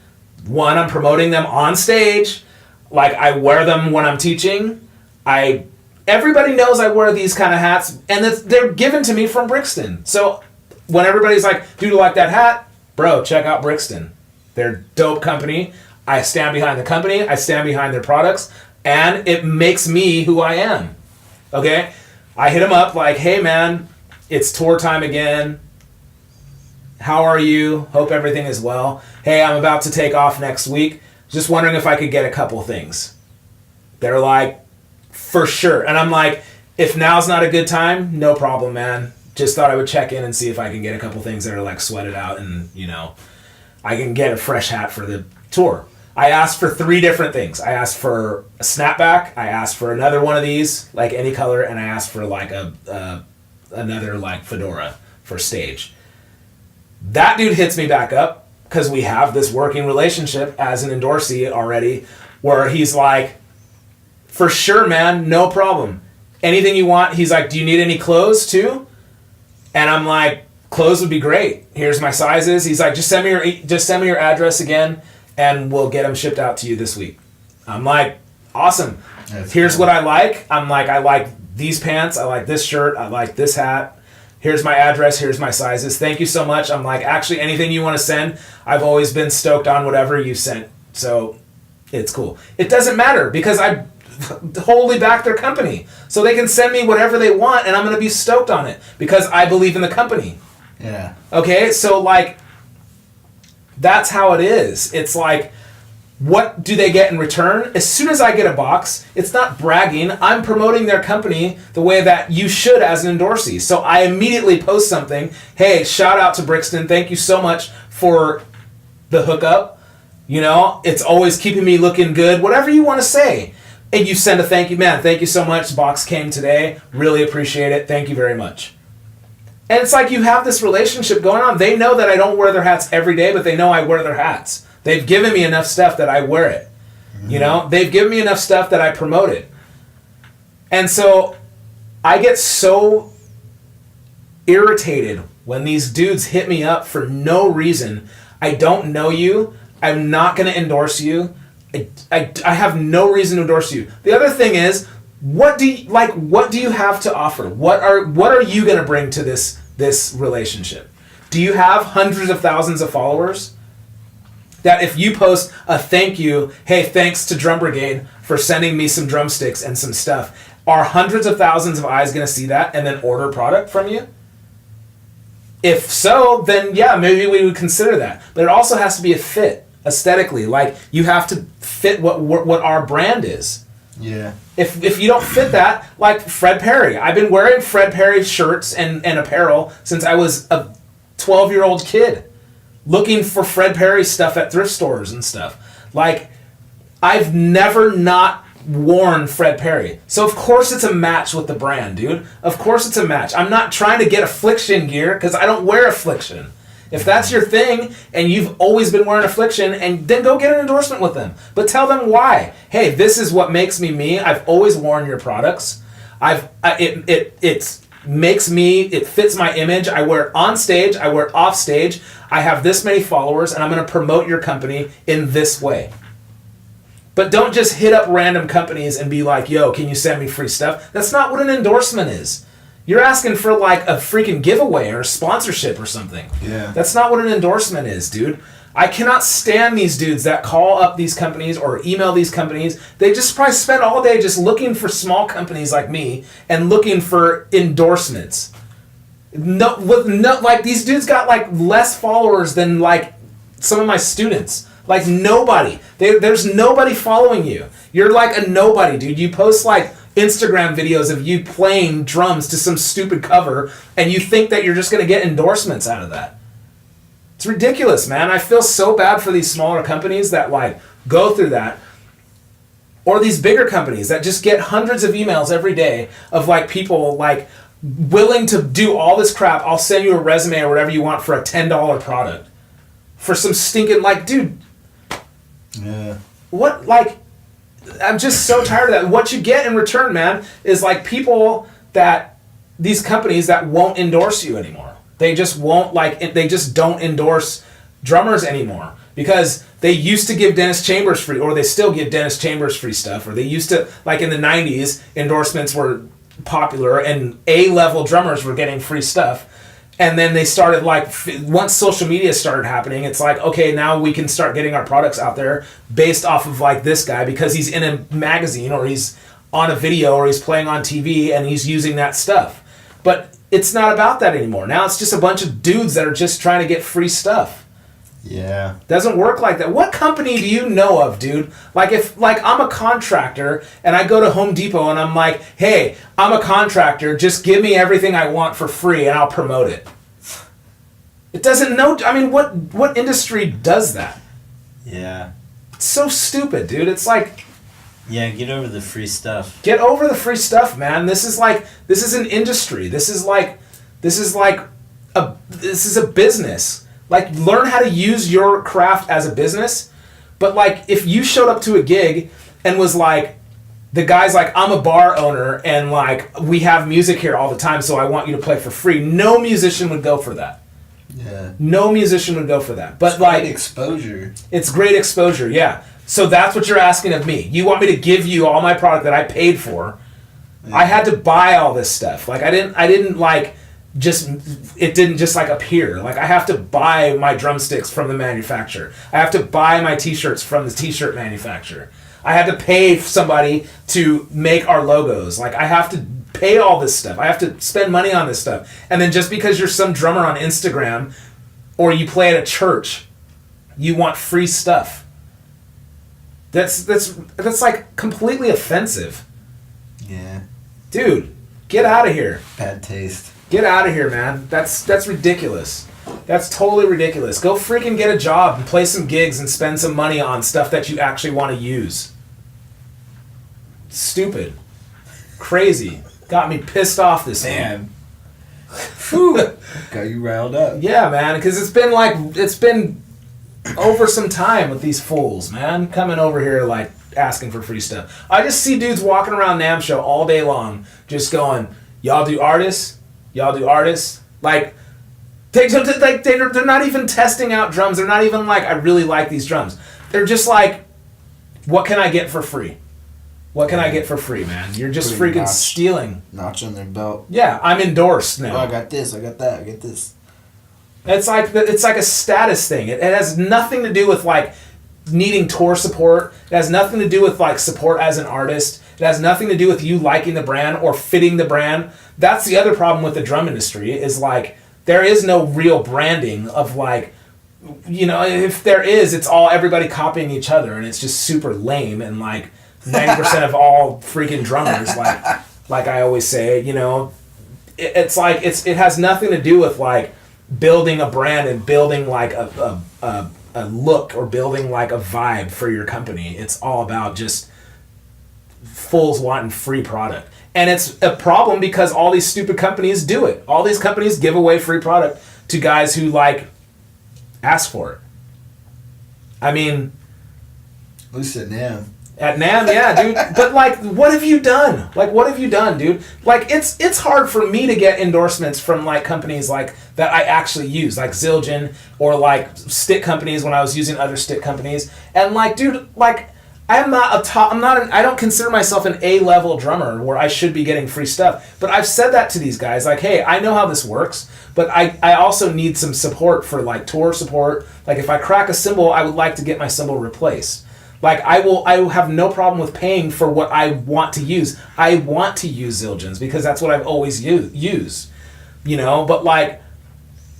One, I'm promoting them on stage. Like, I wear them when I'm teaching. Everybody knows I wear these kind of hats, and they're given to me from Brixton. So when everybody's like, dude, you like that hat? Bro, check out Brixton. They're a dope company. I stand behind the company. I stand behind their products. And it makes me who I am. Okay? I hit them up like, hey, man, it's tour time again. How are you? Hope everything is well. Hey, I'm about to take off next week. Just wondering if I could get a couple things. They're like, for sure. And I'm like, if now's not a good time, no problem, man. Just thought I would check in and see if I can get a couple things that are like sweated out and, you know, I can get a fresh hat for the tour. I asked for 3 different things. I asked for a snapback. I asked for another one of these, like any color. And I asked for like another like fedora for stage. That dude hits me back up because we have this working relationship as an endorsee already where he's like, for sure, man, no problem. Anything you want. He's like, do you need any clothes too? And I'm like, clothes would be great. Here's my sizes. He's like, just send me your address again, and we'll get them shipped out to you this week. I'm like, awesome. Here's what I like. I'm like, I like these pants. I like this shirt. I like this hat. Here's my address. Here's my sizes. Thank you so much. I'm like, actually, anything you want to send, I've always been stoked on whatever you sent. So it's cool. It doesn't matter because I wholly back their company. So they can send me whatever they want and I'm going to be stoked on it because I believe in the company. Yeah. Okay, so like, that's how it is. It's like, what do they get in return? As soon as I get a box, it's not bragging. I'm promoting their company the way that you should as an endorsee. So I immediately post something. Hey, shout out to Brixton. Thank you so much for the hookup. You know, it's always keeping me looking good. Whatever you want to say. And you send a thank you. Man, thank you so much. Box came today. Really appreciate it. Thank you very much. And it's like you have this relationship going on. They know that I don't wear their hats every day, but they know I wear their hats. They've given me enough stuff that I wear it. You know? They've given me enough stuff that I promote it. And so I get so irritated when these dudes hit me up for no reason. I don't know you. I'm not going to endorse you. I have no reason to endorse you. The other thing is, What do you have to offer? What are you going to bring to this relationship? Do you have hundreds of thousands of followers? That if you post a thank you, hey, thanks to Drum Brigade for sending me some drumsticks and some stuff, are hundreds of thousands of eyes going to see that and then order product from you? If so, then yeah, maybe we would consider that. But it also has to be a fit aesthetically. Like, you have to fit what our brand is. Yeah. If you don't fit that, like Fred Perry. I've been wearing Fred Perry shirts and apparel since I was a 12-year-old kid, looking for Fred Perry stuff at thrift stores and stuff. Like, I've never not worn Fred Perry. So of course it's a match with the brand, dude. Of course it's a match. I'm not trying to get Affliction gear because I don't wear Affliction. If that's your thing and you've always been wearing Affliction, and then go get an endorsement with them. But tell them why. Hey, this is what makes me me. I've always worn your products. It makes me, it fits my image. I wear it on stage, I wear it off stage. I have this many followers, and I'm going to promote your company in this way. But don't just hit up random companies and be like, yo, can you send me free stuff? That's not what an endorsement is. You're asking for like a freaking giveaway or sponsorship or something. Yeah. That's not what an endorsement is, dude. I cannot stand these dudes that call up these companies or email these companies. They just probably spend all day just looking for small companies like me and looking for endorsements. Like these dudes got like less followers than like some of my students. Like nobody. There's nobody following you. You're like a nobody, dude. You post like Instagram videos of you playing drums to some stupid cover, and you think that you're just going to get endorsements out of that. It's ridiculous, man. I feel so bad for these smaller companies that like go through that, or these bigger companies that just get hundreds of emails every day of like people like willing to do all this crap. I'll send you a resume or whatever you want for a $10 product for some stinking, like, dude. Yeah. What, like, I'm just so tired of that. What you get in return, man, is like people that, these companies that won't endorse you anymore. They just won't, like, they just don't endorse drummers anymore because they used to give Dennis Chambers free, or they still give Dennis Chambers free stuff, or they used to, like in the 90s, endorsements were popular and A-level drummers were getting free stuff. And then they started, like, once social media started happening, it's like, okay, now we can start getting our products out there based off of, like, this guy because he's in a magazine or he's on a video or he's playing on TV and he's using that stuff. But it's not about that anymore. Now it's just a bunch of dudes that are just trying to get free stuff. Yeah. Doesn't work like that. What company do you know of, dude? Like, if, like, I'm a contractor and I go to Home Depot and I'm like, hey, I'm a contractor, just give me everything I want for free and I'll promote it. It doesn't know, I mean, what industry does that? Yeah. It's so stupid, dude. It's like, yeah, get over the free stuff. get over the free stuff, man. This is an industry. This is a business. Like, learn how to use your craft as a business. But, like, if you showed up to a gig and was like, the guy's like, I'm a bar owner and, like, we have music here all the time, so I want you to play for free. No musician would go for that. Yeah. No musician would go for that. But, It's like, great exposure. it's great exposure, yeah. So that's what you're asking of me. You want me to give you all my product that I paid for. Yeah. I had to buy all this stuff. Like, I didn't like, just, it didn't just like appear. Like, I have to buy my drumsticks from the manufacturer. I have to buy my t-shirts from the t-shirt manufacturer. I had to pay somebody to make our logos. Like, I have to pay all this stuff. I have to spend money on this stuff. And then just because you're some drummer on Instagram or you play at a church, you want free stuff. That's like completely offensive. Yeah. Dude, get out of here. Bad taste. Get out of here, man. That's ridiculous. That's totally ridiculous. Go freaking get a job and play some gigs and spend some money on stuff that you actually want to use. Stupid. Crazy. Got me pissed off this Man. Whew. Got you riled up. Yeah, man, because it's been over some time with these fools, man, coming over here like asking for free stuff. I just see dudes walking around NAMM show all day long just going, y'all do artists? Y'all do artists? Like, they're not even testing out drums. They're not even like, I really like these drums. They're just like, what can I get for free? What can I get for free, man? You're just Putting freaking stealing. Notch on their belt. Yeah, I'm endorsed now. Oh, I got this. I got that. I got this. It's like a status thing. It has nothing to do with like needing tour support. It has nothing to do with like support as an artist. It has nothing to do with you liking the brand or fitting the brand. That's the other problem with the drum industry is like there is no real branding of like, you know, if there is, it's all everybody copying each other and it's just super lame and like 90% of all freaking drummers like I always say, you know, it's like it has nothing to do with like building a brand and building like a look or building like a vibe for your company. It's all about just fools wanting free product. And it's a problem because all these stupid companies do it. All these companies give away free product to guys who like ask for it. I mean, At least at NAMM. at NAMM, yeah, dude. But like, what have you done? Like, what have you done, dude? Like, it's hard for me to get endorsements from like companies like that I actually use, like Zildjian or like stick companies when I was using other stick companies. And like, dude, like, I don't consider myself an A-level drummer where I should be getting free stuff. But I've said that to these guys, like, hey, I know how this works, but I also need some support for like tour support. Like, if I crack a cymbal, I would like to get my cymbal replaced. Like, I will have no problem with paying for what I want to use. I want to use Zildjians because that's what I've always used, you know? But, like,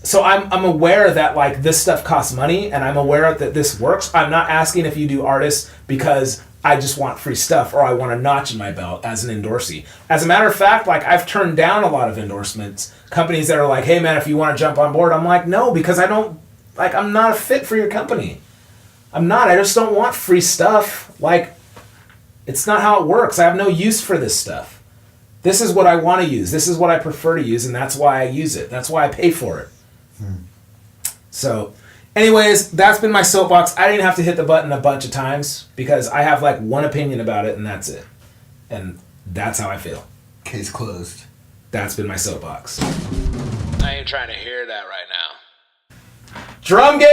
so I'm aware that, like, this stuff costs money, and I'm aware that this works. I'm not asking if you do artists because I just want free stuff or I want a notch in my belt as an endorsee. As a matter of fact, like, I've turned down a lot of endorsements. Companies that are like, hey, man, if you want to jump on board, I'm like, no, because I'm not a fit for your company. I'm not. I just don't want free stuff. Like, it's not how it works. I have no use for this stuff. This is what I want to use. This is what I prefer to use, and that's why I use it. That's why I pay for it. So, anyways, that's been my soapbox. I didn't have to hit the button a bunch of times because I have, like, one opinion about it, and that's it. And that's how I feel. Case closed. That's been my soapbox. I ain't trying to hear that right now. Drum games!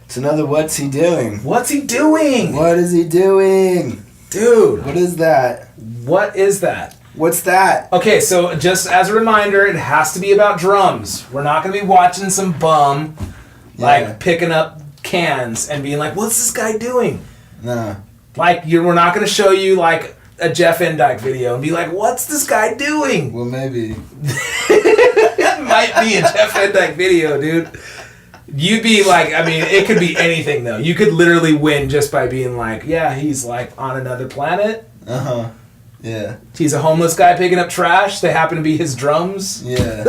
It's another What's He Doing? What's he doing? What is he doing? Dude. What is that? What is that? What's that? Okay, so just as a reminder, it has to be about drums. We're not going to be watching some bum, like, picking up cans and being like, what's this guy doing? Nah. Like, we're not going to show you, like, a Jeff Endyke video and be like, what's this guy doing? Well, maybe. It might be a Jeff Endyke video, dude. You'd be like, I mean, it could be anything, though. You could literally win just by being like, yeah, he's, like, on another planet. Uh-huh. Yeah. He's a homeless guy picking up trash. They happen to be his drums. Yeah.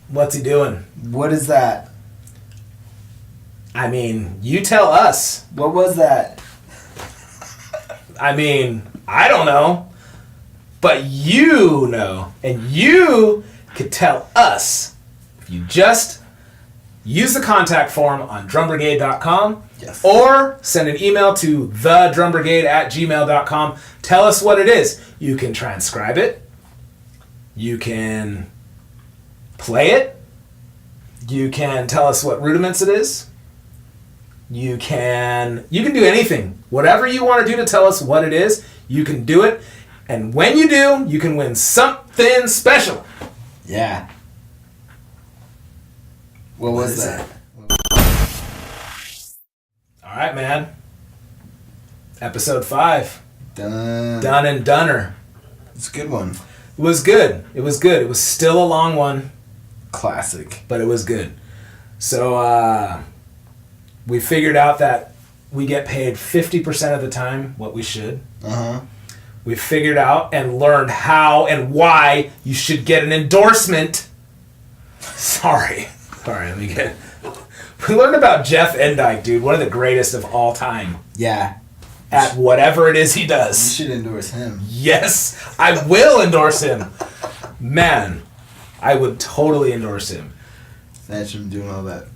What's he doing? What is that? I mean, you tell us. What was that? I mean, I don't know. But you know. And you could tell us if you just use the contact form on drumbrigade.com. Yes. Or send an email to thedrumbrigade@gmail.com. Tell us what it is. You can transcribe it. You can play it. You can tell us what rudiments it is. You can do anything. Whatever you want to do to tell us what it is, you can do it. And when you do, you can win something special. Yeah. What was that? All right, man. Episode 5. Done. Done and Dunner. It's a good one. It was good. It was good. It was still a long one, Classic. but it was good. So we figured out that we get paid 50% of the time what we should. Uh-huh. We figured out and learned how and why you should get an endorsement. Sorry, let me get... We learned about Jeff Endyke, dude. One of the greatest of all time. Yeah. At whatever it is he You does. should endorse him. Yes, I will endorse him. Man, I would totally endorse him. Imagine him doing all that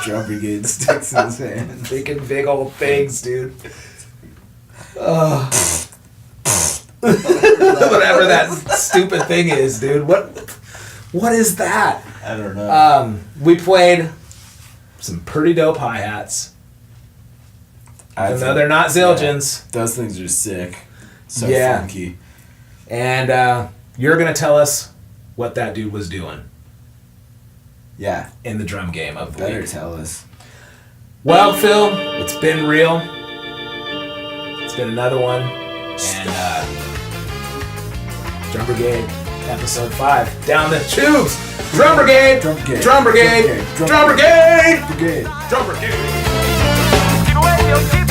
drum brigade sticks in his hand. Making big old things, dude. Whatever that stupid thing is, dude. What is that? I don't know. We played some pretty dope hi-hats. Even though they're not Zildjians. Yeah, those things are sick. So Yeah. funky. And you're going to tell us what that dude was doing Yeah. in the drum game of the Better week. tell us. Well, Phil, it's been real. It's been another one. And Drum Brigade, episode 5. Down the tubes! Drum Brigade! Drum Brigade! Drum Brigade! Drum Drum Brigade! Brigade! Drum Brigade! Keep away, yo, keep